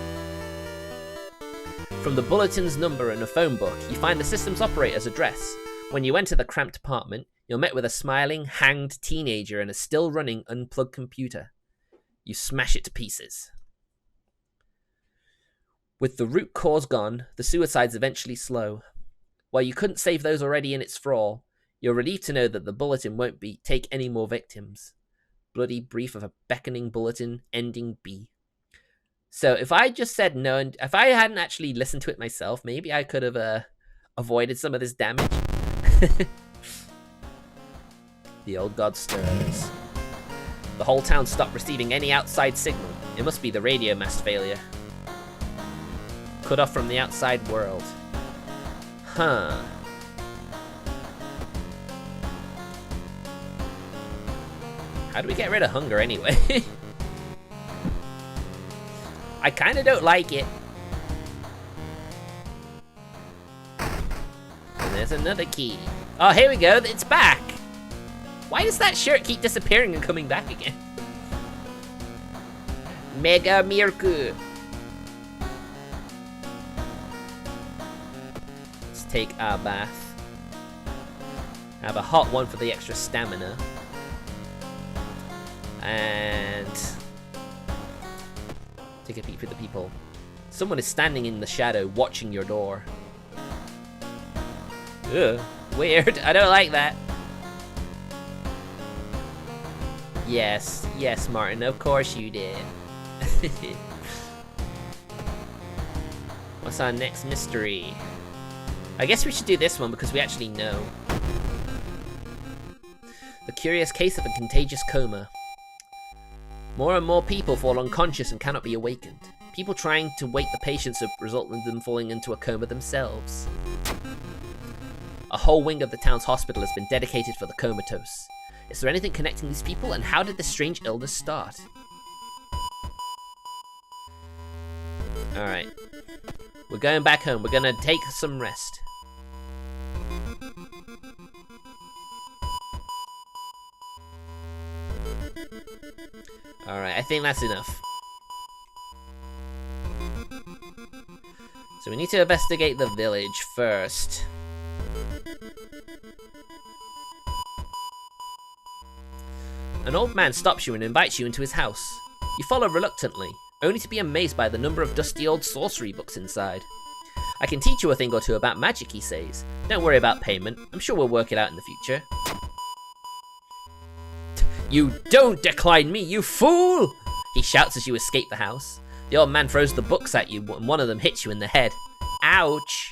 From the bulletin's number in a phone book, you find the system's operator's address. When you enter the cramped apartment, you're met with a smiling, hanged teenager and a still-running, unplugged computer. You smash it to pieces. With the root cause gone, the suicides eventually slow. While you couldn't save those already in its thrall, you're relieved to know that the bulletin won't take any more victims. Bloody brief of a beckoning bulletin ending B. So if I just said no, and if I hadn't actually listened to it myself, maybe I could have avoided some of this damage. The old god stirs. The whole town stopped receiving any outside signal. It must be the radio mast failure. Cut off from the outside world. Huh. How do we get rid of hunger anyway? I kinda don't like it. And there's another key. Oh, here we go, it's back! Why does that shirt keep disappearing and coming back again? Mega Mirku. Let's take our bath. Have a hot one for the extra stamina. And take a peek at the people. Someone is standing in the shadow watching your door. Ugh, weird. I don't like that. Yes, yes, Martin, of course you did. What's our next mystery? I guess we should do this one because we actually know. The curious case of a contagious coma. More and more people fall unconscious and cannot be awakened. People trying to wake the patients have resulted in them falling into a coma themselves. A whole wing of the town's hospital has been dedicated for the comatose. Is there anything connecting these people, and how did this strange illness start? Alright. We're going back home. We're gonna take some rest. Alright, I think that's enough. So we need to investigate the village first. An old man stops you and invites you into his house. You follow reluctantly, only to be amazed by the number of dusty old sorcery books inside. I can teach you a thing or two about magic, he says. Don't worry about payment. I'm sure we'll work it out in the future. You don't decline me, you fool! He shouts as you escape the house. The old man throws the books at you, and one of them hits you in the head. Ouch!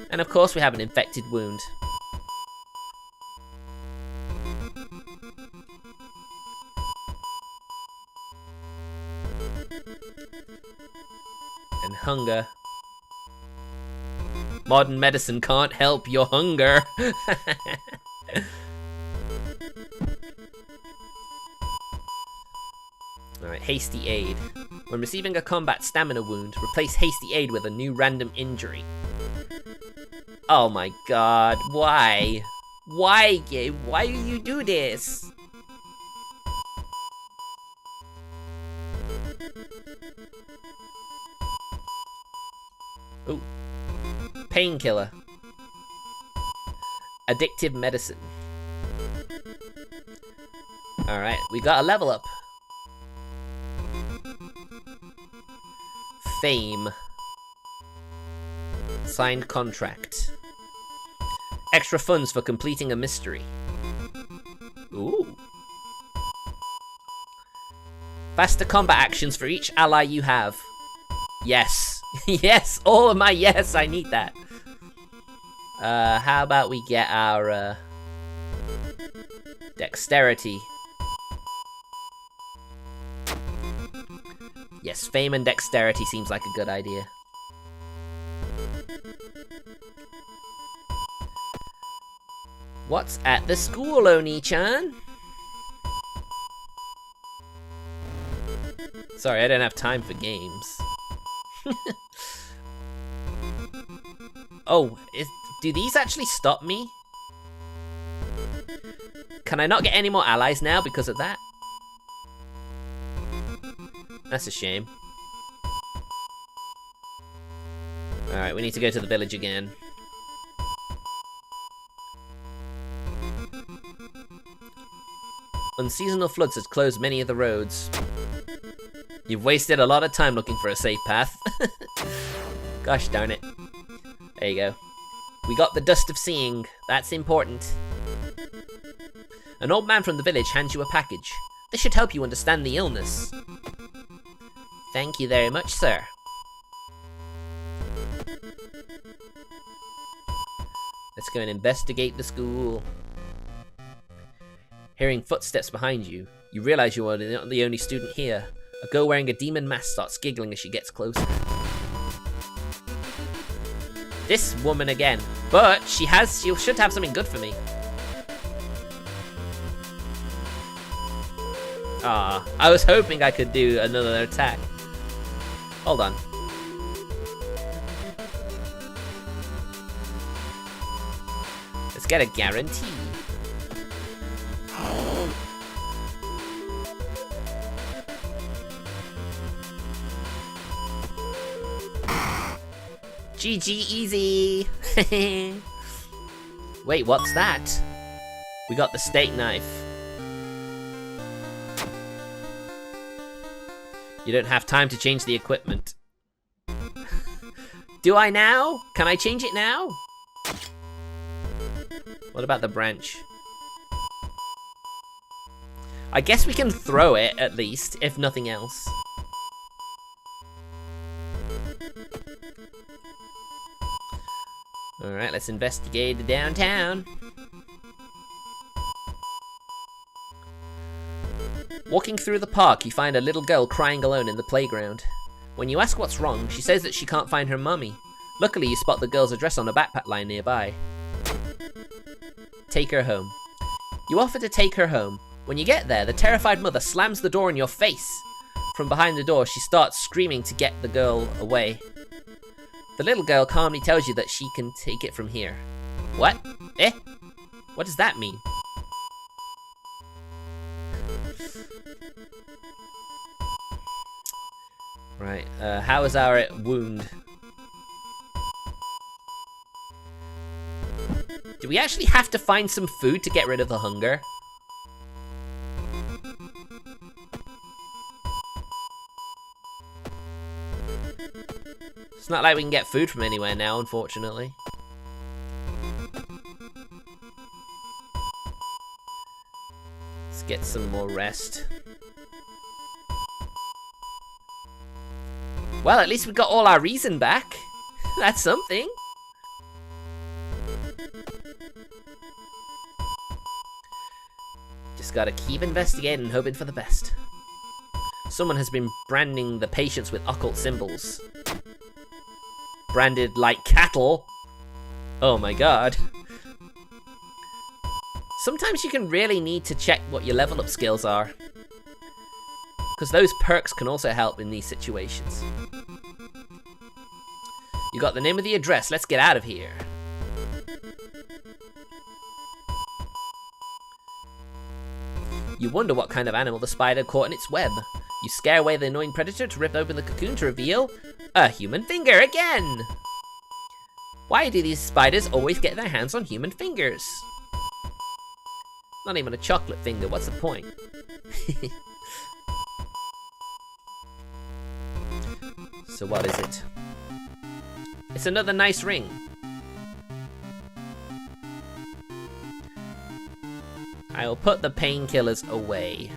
And of course we have an infected wound. And hunger. Modern medicine can't help your hunger. Alright, hasty aid. When receiving a combat stamina wound, replace hasty aid with a new random injury. Oh my god, why? Why, game? Why do you do this? Ooh. Painkiller. Addictive medicine. Alright, we got a level up. Fame. Signed contract. Extra funds for completing a mystery. Ooh. Faster combat actions for each ally you have. Yes. Yes, all of my yes, I need that. How about we get our dexterity. Yes, fame and dexterity seems like a good idea. What's at the school, Oni-chan? Sorry, I don't have time for games. Oh, do these actually stop me? Can I not get any more allies now because of that? That's a shame. Alright, we need to go to the village again. Unseasonal floods has closed many of the roads. You've wasted a lot of time looking for a safe path. Gosh darn it. There you go. We got the dust of seeing. That's important. An old man from the village hands you a package. This should help you understand the illness. Thank you very much, sir. Let's go and investigate the school. Hearing footsteps behind you, you realize you are not the only student here. A girl wearing a demon mask starts giggling as she gets closer. This woman again. But she should have something good for me. Ah, I was hoping I could do another attack. Hold on. Let's get a guarantee. GG easy. Wait, what's that? We got the steak knife. You don't have time to change the equipment. Do I now? Can I change it now? What about the branch? I guess we can throw it, at least, if nothing else. Alright, let's investigate the downtown. Walking through the park, you find a little girl crying alone in the playground. When you ask what's wrong, she says that she can't find her mummy. Luckily, you spot the girl's address on a backpack line nearby. Take her home. You offer to take her home. When you get there, the terrified mother slams the door in your face. From behind the door, she starts screaming to get the girl away. The little girl calmly tells you that she can take it from here. What? Eh? What does that mean? Right, how is our wound? Do we actually have to find some food to get rid of the hunger? It's not like we can get food from anywhere now, unfortunately. Let's get some more rest. Well, at least we got all our reason back. That's something. Just gotta keep investigating and hoping for the best. Someone has been branding the patients with occult symbols. Branded like cattle. Oh my god. Sometimes you can really need to check what your level up skills are. Because those perks can also help in these situations. You got the name of the address, let's get out of here. You wonder what kind of animal the spider caught in its web. You scare away the annoying predator to rip open the cocoon to reveal a human finger again! Why do these spiders always get their hands on human fingers? Not even a chocolate finger, what's the point? So what is it? It's another nice ring. I'll put the painkillers away.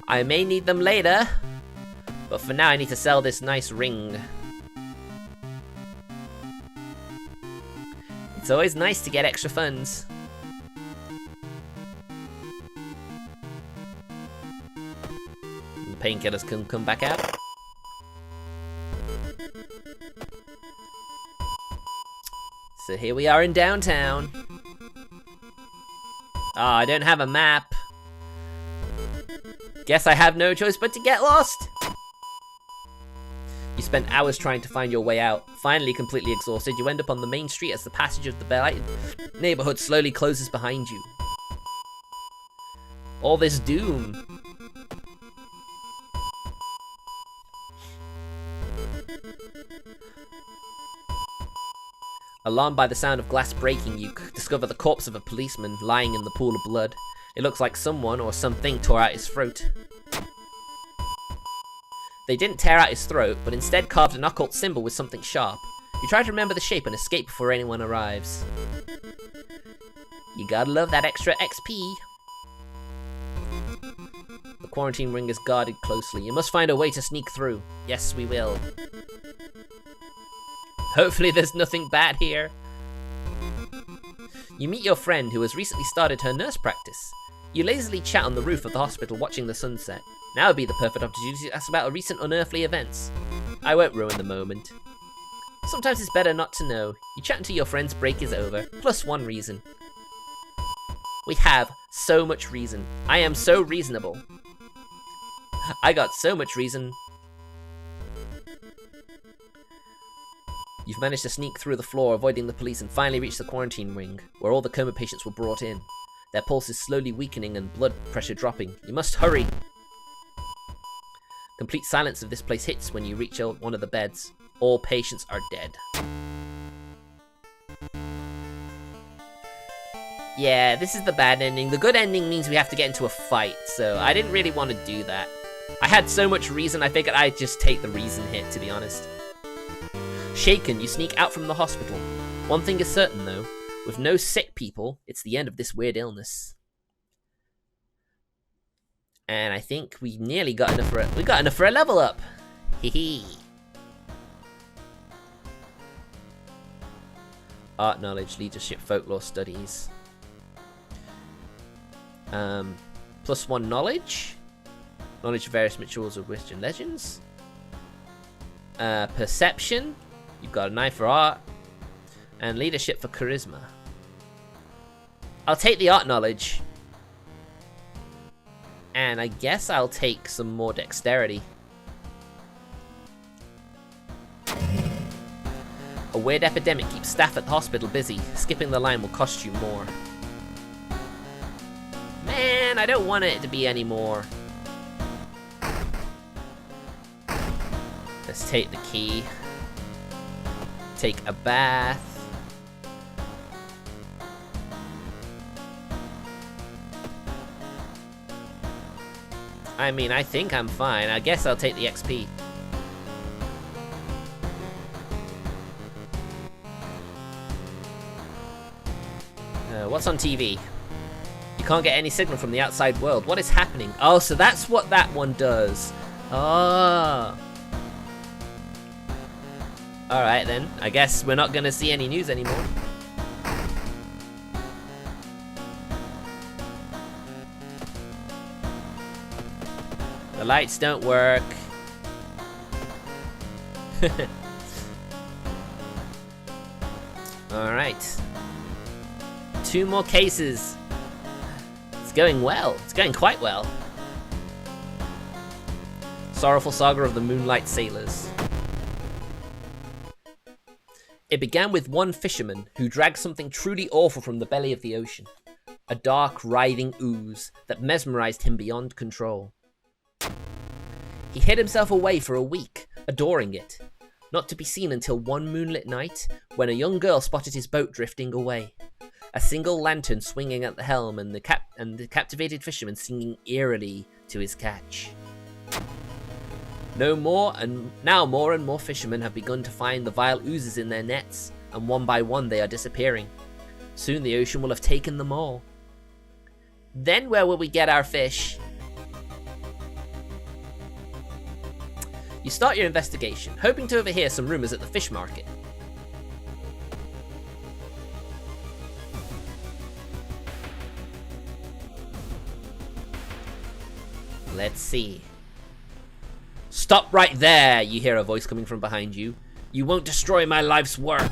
I may need them later, but for now I need to sell this nice ring. It's always nice to get extra funds. The painkillers can come back out. So here we are in downtown. Ah, I don't have a map. Guess I have no choice but to get lost. You spent hours trying to find your way out. Finally, completely exhausted, you end up on the main street as the passage of the blighted neighborhood slowly closes behind you. All this doom. Alarmed by the sound of glass breaking, you discover the corpse of a policeman lying in the pool of blood. It looks like someone or something tore out his throat. They didn't tear out his throat, but instead carved an occult symbol with something sharp. You try to remember the shape and escape before anyone arrives. You gotta love that extra XP. The quarantine ring is guarded closely. You must find a way to sneak through. Yes, we will. Hopefully there's nothing bad here. You meet your friend who has recently started her nurse practice. You lazily chat on the roof of the hospital watching the sunset. Now would be the perfect opportunity to ask about recent unearthly events. I won't ruin the moment. Sometimes it's better not to know. You chat until your friend's break is over, plus one reason. We have so much reason. I am so reasonable. I got so much reason. You've managed to sneak through the floor, avoiding the police, and finally reach the quarantine ring, where all the coma patients were brought in. Their pulse is slowly weakening and blood pressure dropping. You must hurry! Complete silence of this place hits when you reach one of the beds. All patients are dead. Yeah, this is the bad ending. The good ending means we have to get into a fight, so I didn't really want to do that. I had so much reason, I figured I'd just take the reason hit, to be honest. Shaken, you sneak out from the hospital. One thing is certain, though. With no sick people, it's the end of this weird illness. And I think we nearly got enough for a level up. Hee. Art knowledge, leadership, folklore studies. +1 knowledge. Knowledge of various rituals of Western legends. Perception. You've got an eye for art. And leadership for charisma. I'll take the art knowledge. And I guess I'll take some more dexterity. A weird epidemic keeps staff at the hospital busy. Skipping the line will cost you more. Man, I don't want it to be any more. Let's take the key. Take a bath. I mean, I think I'm fine. I guess I'll take the XP. What's on TV? You can't get any signal from the outside world. What is happening? Oh, so that's what that one does. Oh. Alright then. I guess we're not gonna see any news anymore. The lights don't work. Alright. 2 more cases. It's going well. It's going quite well. Sorrowful Saga of the Moonlight Sailors. It began with one fisherman who dragged something truly awful from the belly of the ocean. A dark, writhing ooze that mesmerized him beyond control. He hid himself away for a week, adoring it, not to be seen until one moonlit night when a young girl spotted his boat drifting away. A single lantern swinging at the helm and the captivated fisherman singing eerily to his catch. Now more and more fishermen have begun to find the vile oozes in their nets, and one by one they are disappearing. Soon the ocean will have taken them all. Then where will we get our fish? You start your investigation, hoping to overhear some rumors at the fish market. Let's see. Stop right there, you hear a voice coming from behind you. You won't destroy my life's work.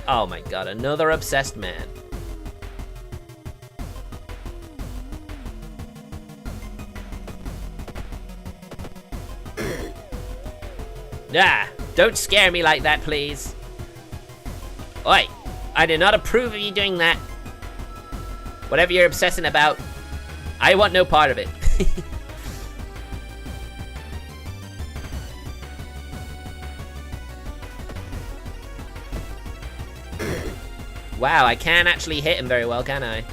Oh my god, another obsessed man. Ah, don't scare me like that, please. Oi, I do not approve of you doing that. Whatever you're obsessing about, I want no part of it. Wow, I can't actually hit him very well, can I?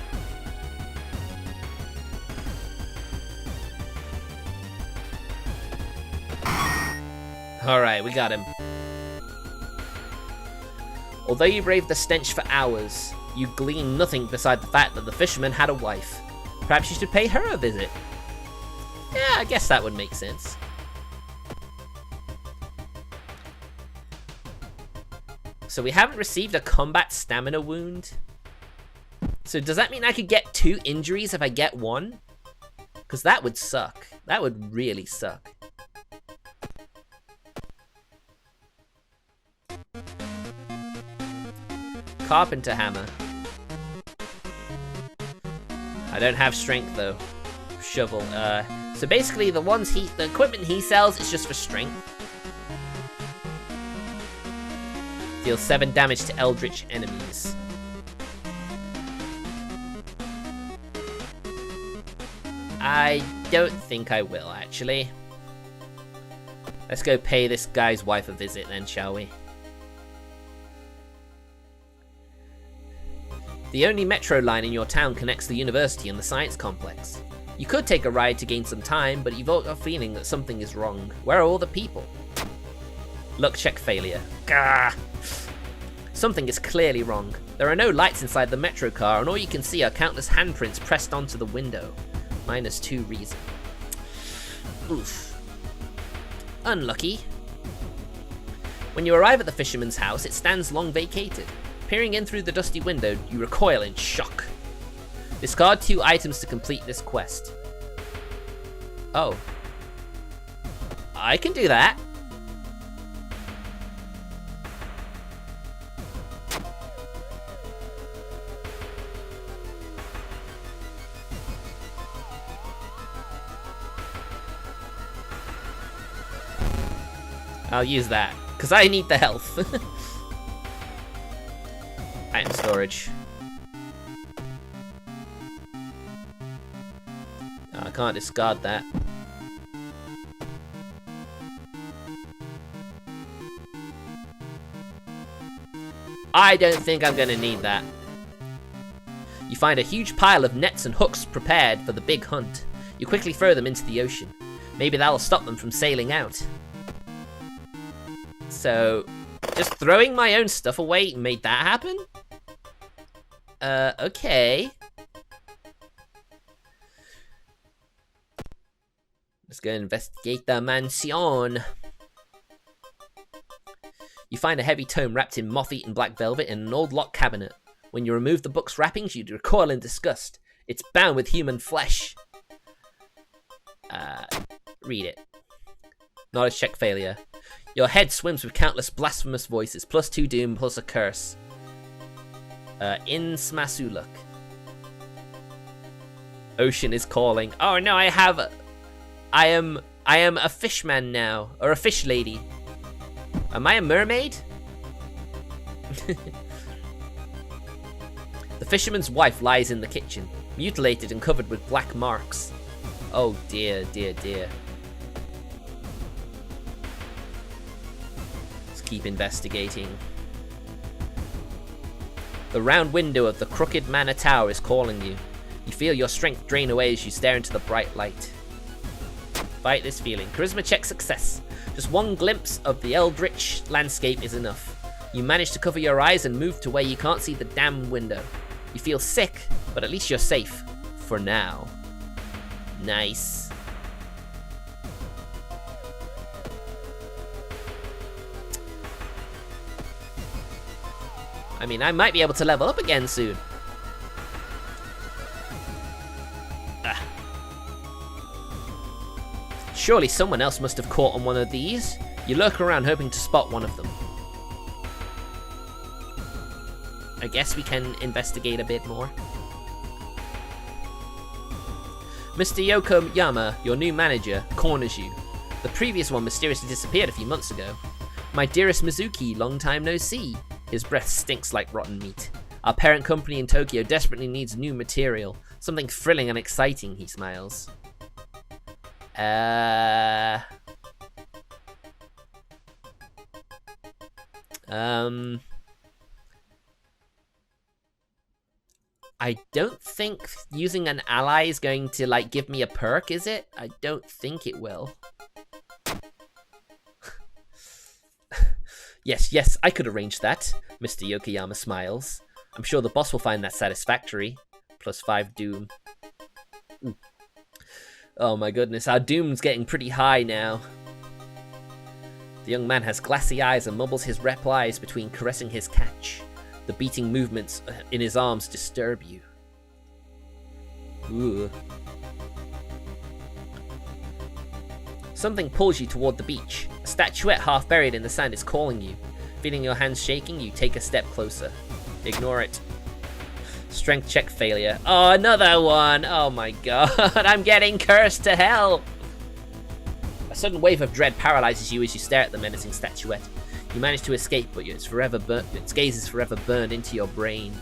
Alright, we got him. Although you braved the stench for hours, you gleaned nothing beside the fact that the fisherman had a wife. Perhaps you should pay her a visit. Yeah, I guess that would make sense. So we haven't received a combat stamina wound. So does that mean I could get 2 injuries if I get 1? Because that would suck. That would really suck. Carpenter hammer. I don't have strength though. Shovel. So basically the equipment he sells is just for strength. Deal 7 damage to eldritch enemies. I don't think I will, actually. Let's go pay this guy's wife a visit then, shall we? The only metro line in your town connects the university and the science complex. You could take a ride to gain some time, but you've got a feeling that something is wrong. Where are all the people? Luck check failure. Gah! Something is clearly wrong. There are no lights inside the metro car, and all you can see are countless handprints pressed onto the window. -2 reason. Oof. Unlucky. When you arrive at the fisherman's house, it stands long vacated. Peering in through the dusty window, you recoil in shock. Discard 2 items to complete this quest. Oh. I can do that. I'll use that, because I need the health. Item storage. Oh, I can't discard that. I don't think I'm gonna need that. You find a huge pile of nets and hooks prepared for the big hunt. You quickly throw them into the ocean. Maybe that'll stop them from sailing out. So, just throwing my own stuff away made that happen? Okay. Let's go investigate the mansion. You find a heavy tome wrapped in moth-eaten black velvet in an old locked cabinet. When you remove the book's wrappings, you recoil in disgust. It's bound with human flesh. Read it. Knowledge check failure. Your head swims with countless blasphemous voices, +2 doom, plus a curse. In Smasuluk. Ocean is calling. Oh no, I am a fishman now, or a fish lady. Am I a mermaid? The fisherman's wife lies in the kitchen, mutilated and covered with black marks. Oh dear, dear, dear. Let's keep investigating. The round window of the Crooked Manor Tower is calling you. You feel your strength drain away as you stare into the bright light. Fight this feeling. Charisma check success. Just one glimpse of the eldritch landscape is enough. You manage to cover your eyes and move to where you can't see the damn window. You feel sick, but at least you're safe. For now. Nice. I mean, I might be able to level up again soon. Surely someone else must have caught on one of these. You lurk around hoping to spot one of them. I guess we can investigate a bit more. Mr. Yokoyama, your new manager, corners you. The previous one mysteriously disappeared a few months ago. My dearest Mizuki, long time no see. His breath stinks like rotten meat. Our parent company in Tokyo desperately needs new material. Something thrilling and exciting, he smiles. I don't think using an ally is going to, like, give me a perk, is it? I don't think it will. Yes, I could arrange that. Mr. Yokoyama smiles. I'm sure the boss will find that satisfactory. +5 doom. Ooh. Oh my goodness, our doom's getting pretty high now. The young man has glassy eyes and mumbles his replies between caressing his catch. The beating movements in his arms disturb you. Ooh. Something pulls you toward the beach. A statuette half buried in the sand is calling you. Feeling your hands shaking, you take a step closer. Ignore it. Strength check failure. Oh, another one! Oh my god, I'm getting cursed to hell! A sudden wave of dread paralyzes you as you stare at the menacing statuette. You manage to escape, but its gaze is forever burned into your brain.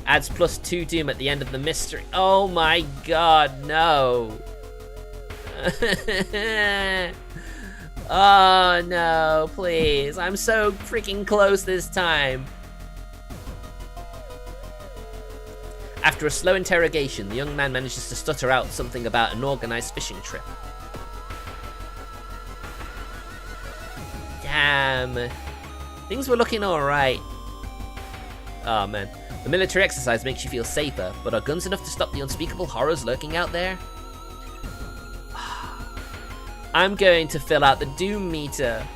Adds +2 doom at the end of the mystery. Oh my god, no! Oh no, please. I'm so freaking close this time. After a slow interrogation, the young man manages to stutter out something about an organized fishing trip. Damn. Things were looking alright. Oh man. The military exercise makes you feel safer, but are guns enough to stop the unspeakable horrors lurking out there? I'm going to fill out the doom meter.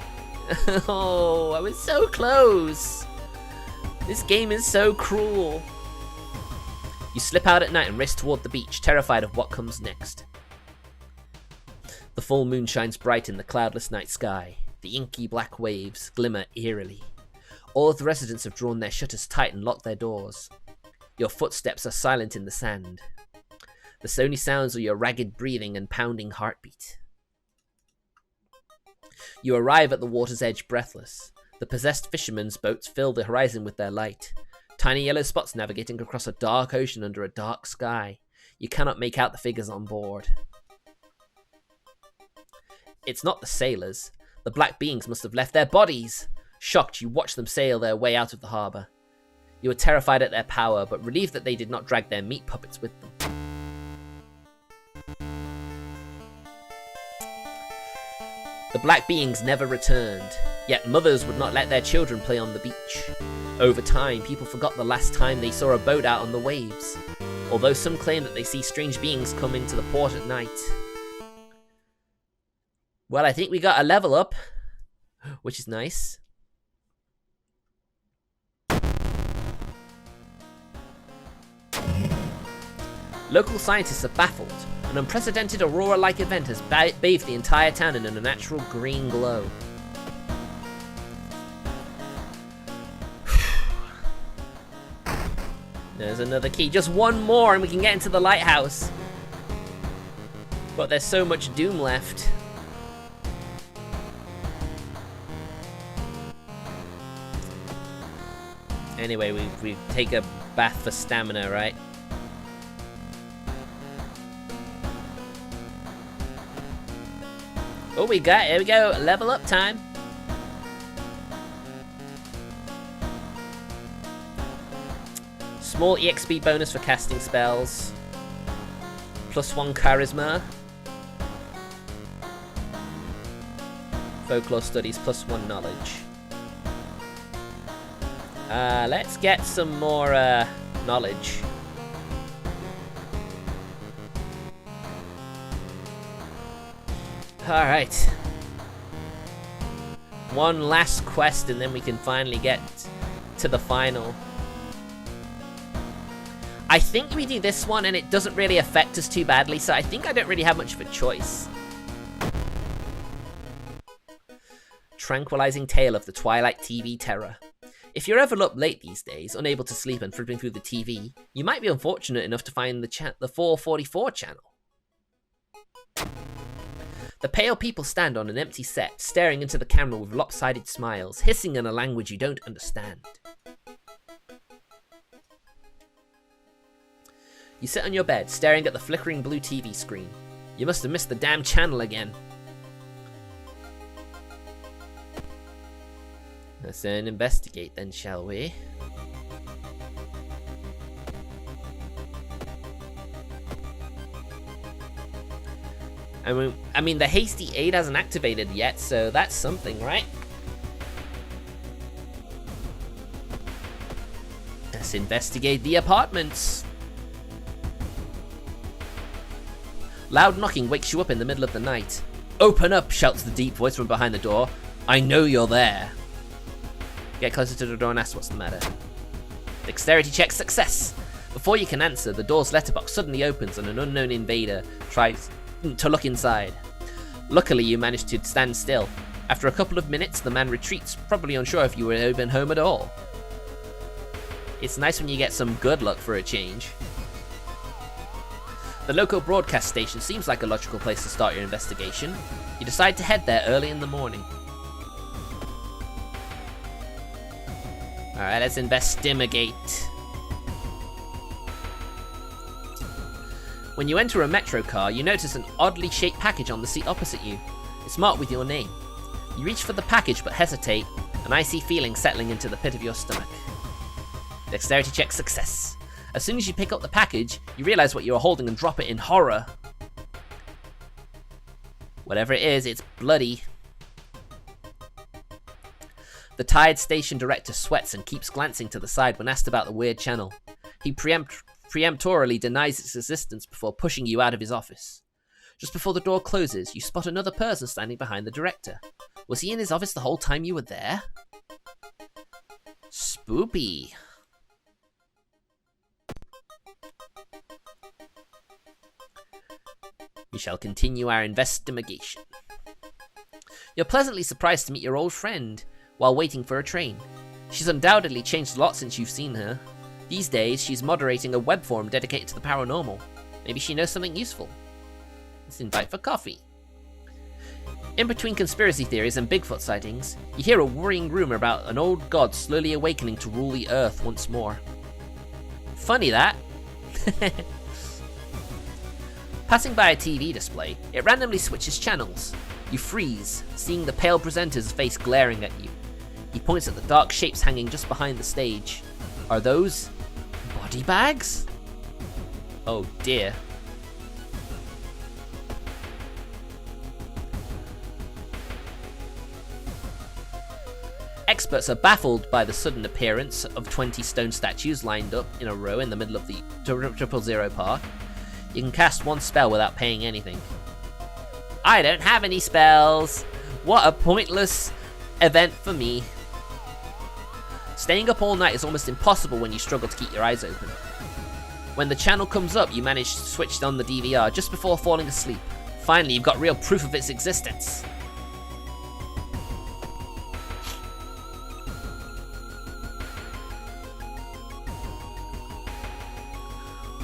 Oh, I was so close. This game is so cruel. You slip out at night and race toward the beach, terrified of what comes next. The full moon shines bright in the cloudless night sky. The inky black waves glimmer eerily. All of the residents have drawn their shutters tight and locked their doors. Your footsteps are silent in the sand. The only sounds are your ragged breathing and pounding heartbeat. You arrive at the water's edge breathless. The possessed fishermen's boats fill the horizon with their light. Tiny yellow spots navigating across a dark ocean under a dark sky. You cannot make out the figures on board. It's not the sailors. The black beings must have left their bodies. Shocked, you watch them sail their way out of the harbour. You are terrified at their power, but relieved that they did not drag their meat puppets with them. The black beings never returned, yet mothers would not let their children play on the beach. Over time, people forgot the last time they saw a boat out on the waves, although some claim that they see strange beings come into the port at night. Well, I think we got a level up, which is nice. Local scientists are baffled. An unprecedented aurora-like event has bathed the entire town in a natural green glow. There's another key. Just one more and we can get into the lighthouse. But there's so much doom left. Anyway, we take a bath for stamina, right? Oh, here we go, level up time. Small EXP bonus for casting spells. +1 charisma. Folklore studies, +1 knowledge. Let's get some more knowledge. Alright. One last quest and then we can finally get to the final. I think we do this one and it doesn't really affect us too badly, so I think I don't really have much of a choice. Tranquilizing tale of the Twilight TV terror. If you're ever up late these days, unable to sleep and flipping through the TV, you might be unfortunate enough to find the 444 channel. The pale people stand on an empty set, staring into the camera with lopsided smiles, hissing in a language you don't understand. You sit on your bed, staring at the flickering blue TV screen. You must have missed the damn channel again. Let's then investigate then, shall we? I mean, the hasty aid hasn't activated yet, so that's something, right? Let's investigate the apartments. Loud knocking wakes you up in the middle of the night. Open up, shouts the deep voice from behind the door. I know you're there. Get closer to the door and ask what's the matter. Dexterity check success. Before you can answer, the door's letterbox suddenly opens and an unknown invader tries to look inside. Luckily, you manage to stand still. After a couple of minutes, the man retreats, probably unsure if you were even home at all. It's nice when you get some good luck for a change. The local broadcast station seems like a logical place to start your investigation. You decide to head there early in the morning. Alright, let's investigate. When you enter a metro car, you notice an oddly shaped package on the seat opposite you. It's marked with your name. You reach for the package but hesitate, an icy feeling settling into the pit of your stomach. Dexterity check success. As soon as you pick up the package, you realize what you are holding and drop it in horror. Whatever it is, it's bloody. The tired station director sweats and keeps glancing to the side when asked about the weird channel. He preemptorily denies its existence before pushing you out of his office. Just before the door closes, you spot another person standing behind the director. Was he in his office the whole time you were there? Spoopy. We shall continue our investigation. You're pleasantly surprised to meet your old friend while waiting for a train. She's undoubtedly changed a lot since you've seen her. These days, she's moderating a web forum dedicated to the paranormal. Maybe she knows something useful. Let's invite for coffee. In between conspiracy theories and Bigfoot sightings, you hear a worrying rumor about an old god slowly awakening to rule the earth once more. Funny that. Passing by a TV display, it randomly switches channels. You freeze, seeing the pale presenter's face glaring at you. He points at the dark shapes hanging just behind the stage. Are those body bags? Oh dear. Experts are baffled by the sudden appearance of 20 stone statues lined up in a row in the middle of the 000 park. You can cast one spell without paying anything. I don't have any spells! What a pointless event for me. Staying up all night is almost impossible when you struggle to keep your eyes open. When the channel comes up, you manage to switch on the DVR just before falling asleep. Finally, you've got real proof of its existence.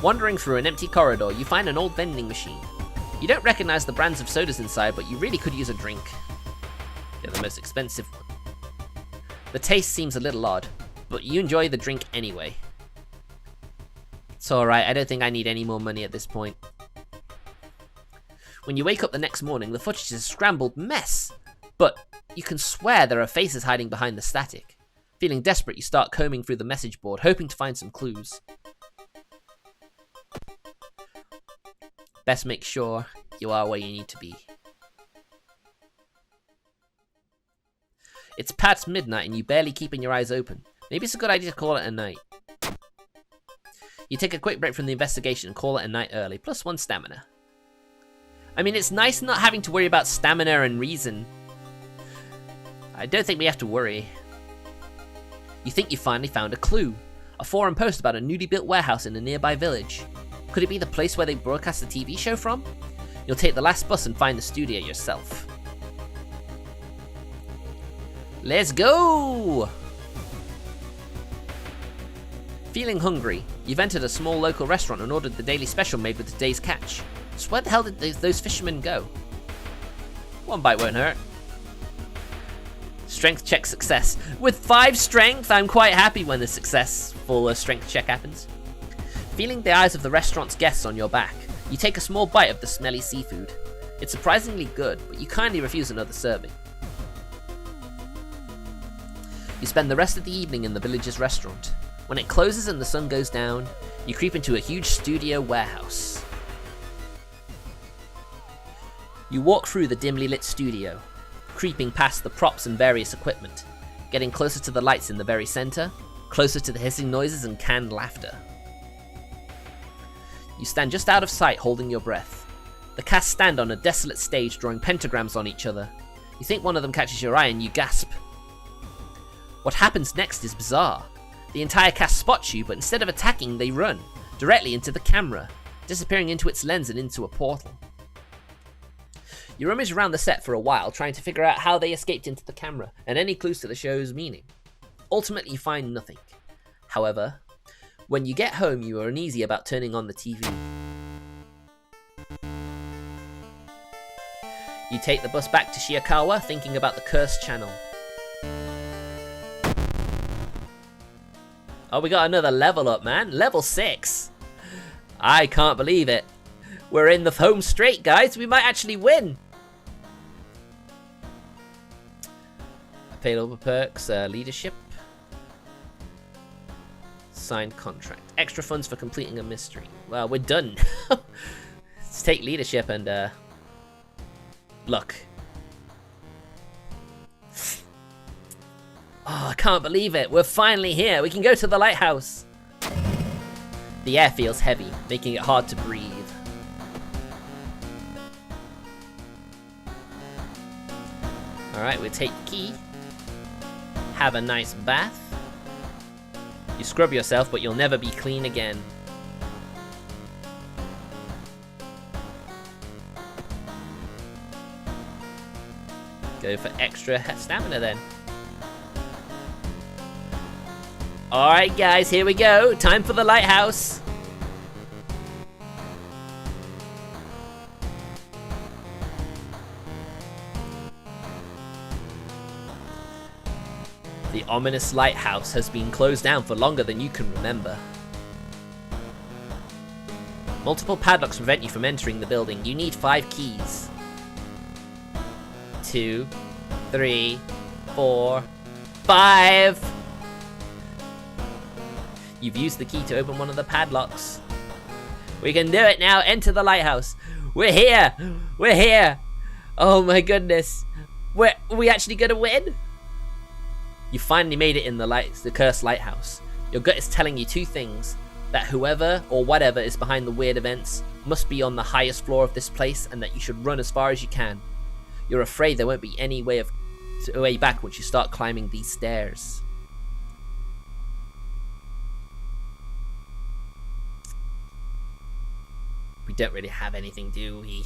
Wandering through an empty corridor, you find an old vending machine. You don't recognize the brands of sodas inside, but you really could use a drink. Get the most expensive one. The taste seems a little odd, but you enjoy the drink anyway. It's alright, I don't think I need any more money at this point. When you wake up the next morning, the footage is a scrambled mess, but you can swear there are faces hiding behind the static. Feeling desperate, you start combing through the message board, hoping to find some clues. Best make sure you are where you need to be. It's past midnight and you barely keeping your eyes open. Maybe it's a good idea to call it a night. You take a quick break from the investigation and call it a night early, plus 1 stamina. I mean, it's nice not having to worry about stamina and reason. I don't think we have to worry. You think you finally found a clue. A forum post about a newly built warehouse in a nearby village. Could it be the place where they broadcast the TV show from? You'll take the last bus and find the studio yourself. Let's go! Feeling hungry, you've entered a small local restaurant and ordered the daily special made with the day's catch. So where the hell did those fishermen go? 1 bite won't hurt. Strength check success. With 5 strength, I'm quite happy when the successful strength check happens. Feeling the eyes of the restaurant's guests on your back, you take a small bite of the smelly seafood. It's surprisingly good, but you kindly refuse another serving. You spend the rest of the evening in the village's restaurant. When it closes and the sun goes down, you creep into a huge studio warehouse. You walk through the dimly lit studio, creeping past the props and various equipment, getting closer to the lights in the very center, closer to the hissing noises and canned laughter. You stand just out of sight, holding your breath. The cast stand on a desolate stage, drawing pentagrams on each other. You think one of them catches your eye and you gasp. What happens next is bizarre. The entire cast spots you, but instead of attacking, they run directly into the camera, disappearing into its lens and into a portal. You rummage around the set for a while, trying to figure out how they escaped into the camera and any clues to the show's meaning. Ultimately, you find nothing. However, when you get home, you are uneasy about turning on the TV. You take the bus back to Shiakawa, thinking about the cursed channel. Oh, we got another level up, man. Level 6. I can't believe it. We're in the home straight, guys. We might actually win. Paid over perks, leadership. Signed contract. Extra funds for completing a mystery. Well, we're done. Let's take leadership and luck. Oh, I can't believe it. We're finally here. We can go to the lighthouse. The air feels heavy, making it hard to breathe. Alright, we'll take the key. Have a nice bath. You scrub yourself, but you'll never be clean again. go for extra stamina then. Alright guys, here we go. Time for the lighthouse. The ominous lighthouse has been closed down for longer than you can remember. Multiple padlocks prevent you from entering the building. You need 5 keys. 2, 3, 4, 5. You've used the key to open one of the padlocks. We can do it now. Enter the lighthouse. We're here. We're here. Oh my goodness. Are we actually gonna win? You finally made it in the cursed lighthouse. Your gut is telling you 2 things. That whoever or whatever is behind the weird events must be on the highest floor of this place, and that you should run as far as you can. You're afraid there won't be any way back once you start climbing these stairs. We don't really have anything, do we?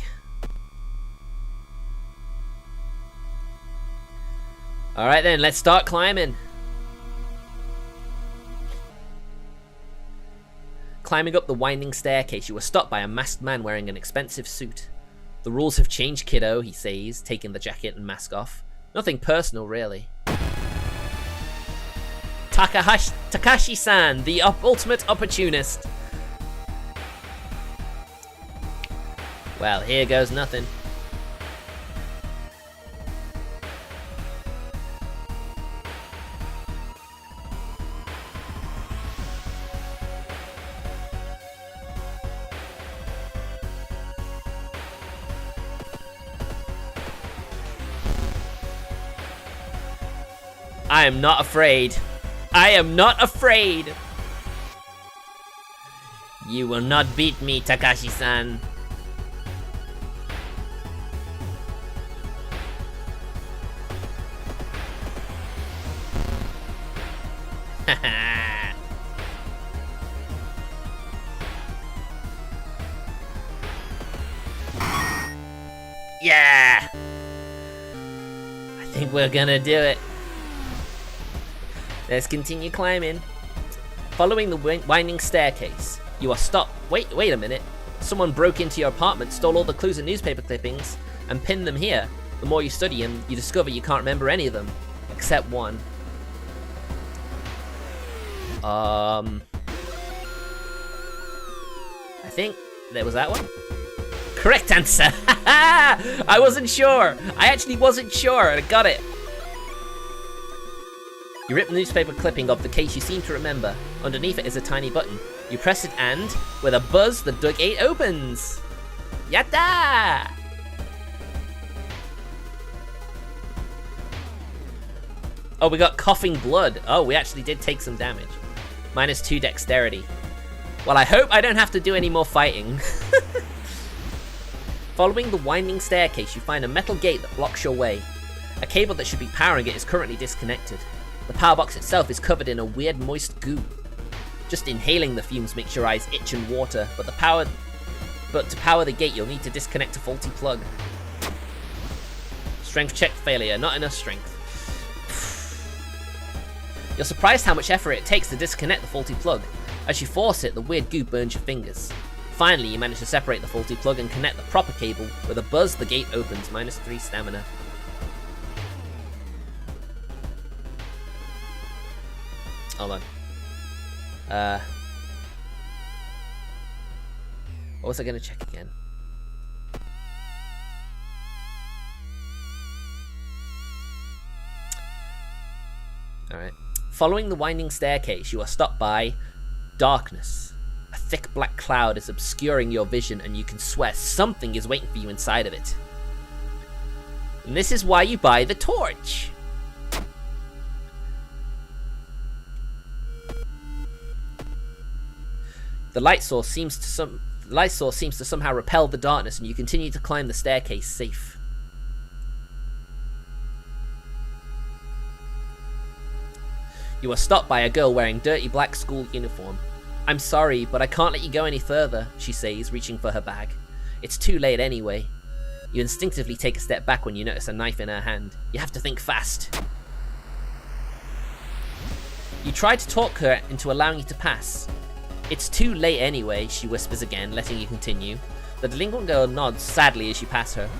Alright then, let's start climbing. Climbing up the winding staircase, you are stopped by a masked man wearing an expensive suit. The rules have changed, kiddo, he says, taking the jacket and mask off. Nothing personal, really. Takashi-san, the ultimate opportunist. Well, here goes nothing. I am not afraid. I am not afraid. You will not beat me, Takashi-san. Yeah! I think we're gonna do it. Let's continue climbing. Following the winding staircase, you are stopped. Wait a minute. Someone broke into your apartment, stole all the clues and newspaper clippings, and pinned them here. The more you study them, you discover you can't remember any of them, except one. I think there was that one. Correct answer. I wasn't sure. I actually wasn't sure. I got it. You rip the newspaper clipping of the case you seem to remember. Underneath it is a tiny button. You press it and, with a buzz, the gate opens. Yatta! Oh, we got coughing blood. Oh, we actually did take some damage. -2 dexterity. Well, I hope I don't have to do any more fighting. Following the winding staircase, you find a metal gate that blocks your way. A cable that should be powering it is currently disconnected. The power box itself is covered in a weird moist goo. Just inhaling the fumes makes your eyes itch and water, but to power the gate you'll need to disconnect a faulty plug. Strength check failure, not enough strength. You're surprised how much effort it takes to disconnect the faulty plug. As you force it, the weird goo burns your fingers. Finally, you manage to separate the faulty plug and connect the proper cable. With a buzz, the gate opens, -3 stamina. Hold on. What was I gonna check again? Alright. Following the winding staircase, you are stopped by darkness. A thick black cloud is obscuring your vision, and you can swear something is waiting for you inside of it. And this is why you buy the torch. The light source seems to somehow repel the darkness, and you continue to climb the staircase safe. You are stopped by a girl wearing dirty black school uniform. I'm sorry, but I can't let you go any further, she says, reaching for her bag. It's too late anyway. You instinctively take a step back when you notice a knife in her hand. You have to think fast. You try to talk her into allowing you to pass. It's too late anyway, she whispers again, letting you continue. The delinquent girl nods sadly as you pass her.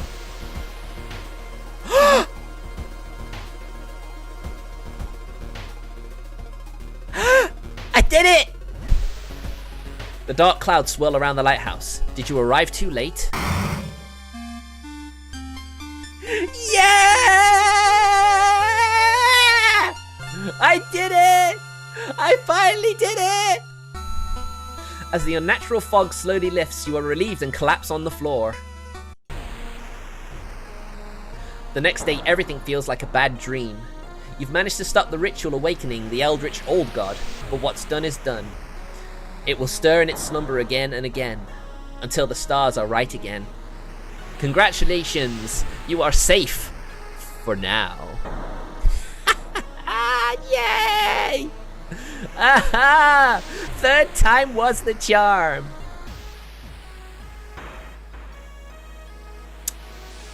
I did it! The dark clouds swirl around the lighthouse. Did you arrive too late? Yeah! I did it! I finally did it! As the unnatural fog slowly lifts, you are relieved and collapse on the floor. The next day, everything feels like a bad dream. You've managed to stop the ritual awakening the eldritch old god, but what's done is done. It will stir in its slumber again and again, until the stars are right again. Congratulations, you are safe, for now. Yay! Aha! Third time was the charm.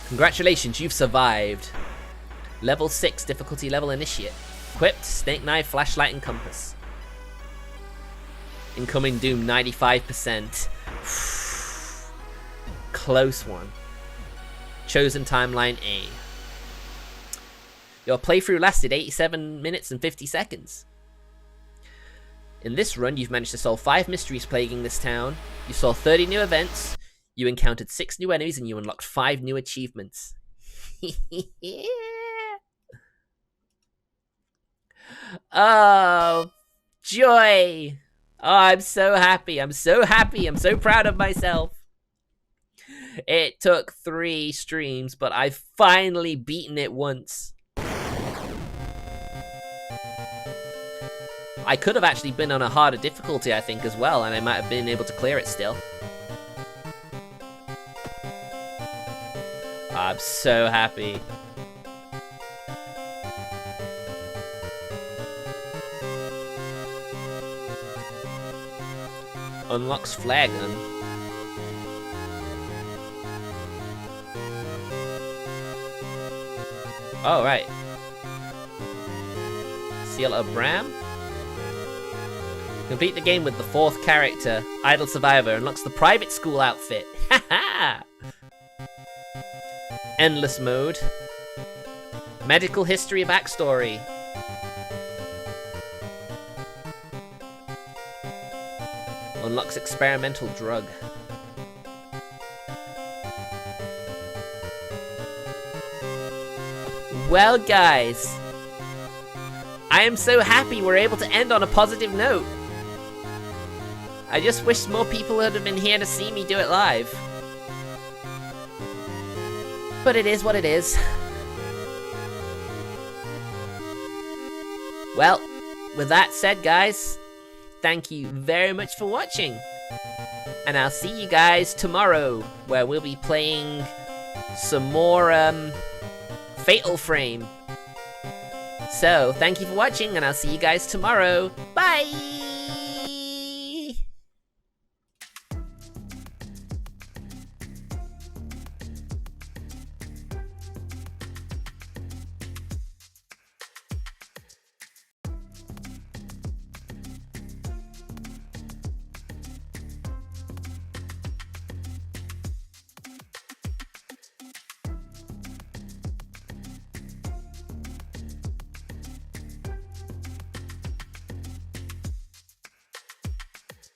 Congratulations, you've survived. Level 6 difficulty level initiate. Equipped, snake knife, flashlight, and compass. Incoming doom 95%. Close one. Chosen timeline A. Your playthrough lasted 87 minutes and 50 seconds. In this run, you've managed to solve 5 mysteries plaguing this town. You saw 30 new events. You encountered 6 new enemies and you unlocked 5 new achievements. Oh, joy! Oh, I'm so happy. I'm so happy. I'm so proud of myself. It took 3 streams, but I've finally beaten it once. I could have actually been on a harder difficulty, I think, as well, and I might have been able to clear it still. I'm so happy. Unlocks flare gun. Oh, right. Seal of Bram. Complete the game with the 4th character, Idle Survivor, unlocks the private school outfit. Haha! Endless mode. Medical history backstory. Unlocks experimental drug. Well, guys, I am so happy we're able to end on a positive note. I just wish more people would have been here to see me do it live. But it is what it is. Well, with that said, guys, thank you very much for watching. And I'll see you guys tomorrow, where we'll be playing some more, Fatal Frame. So, thank you for watching, and I'll see you guys tomorrow. Bye!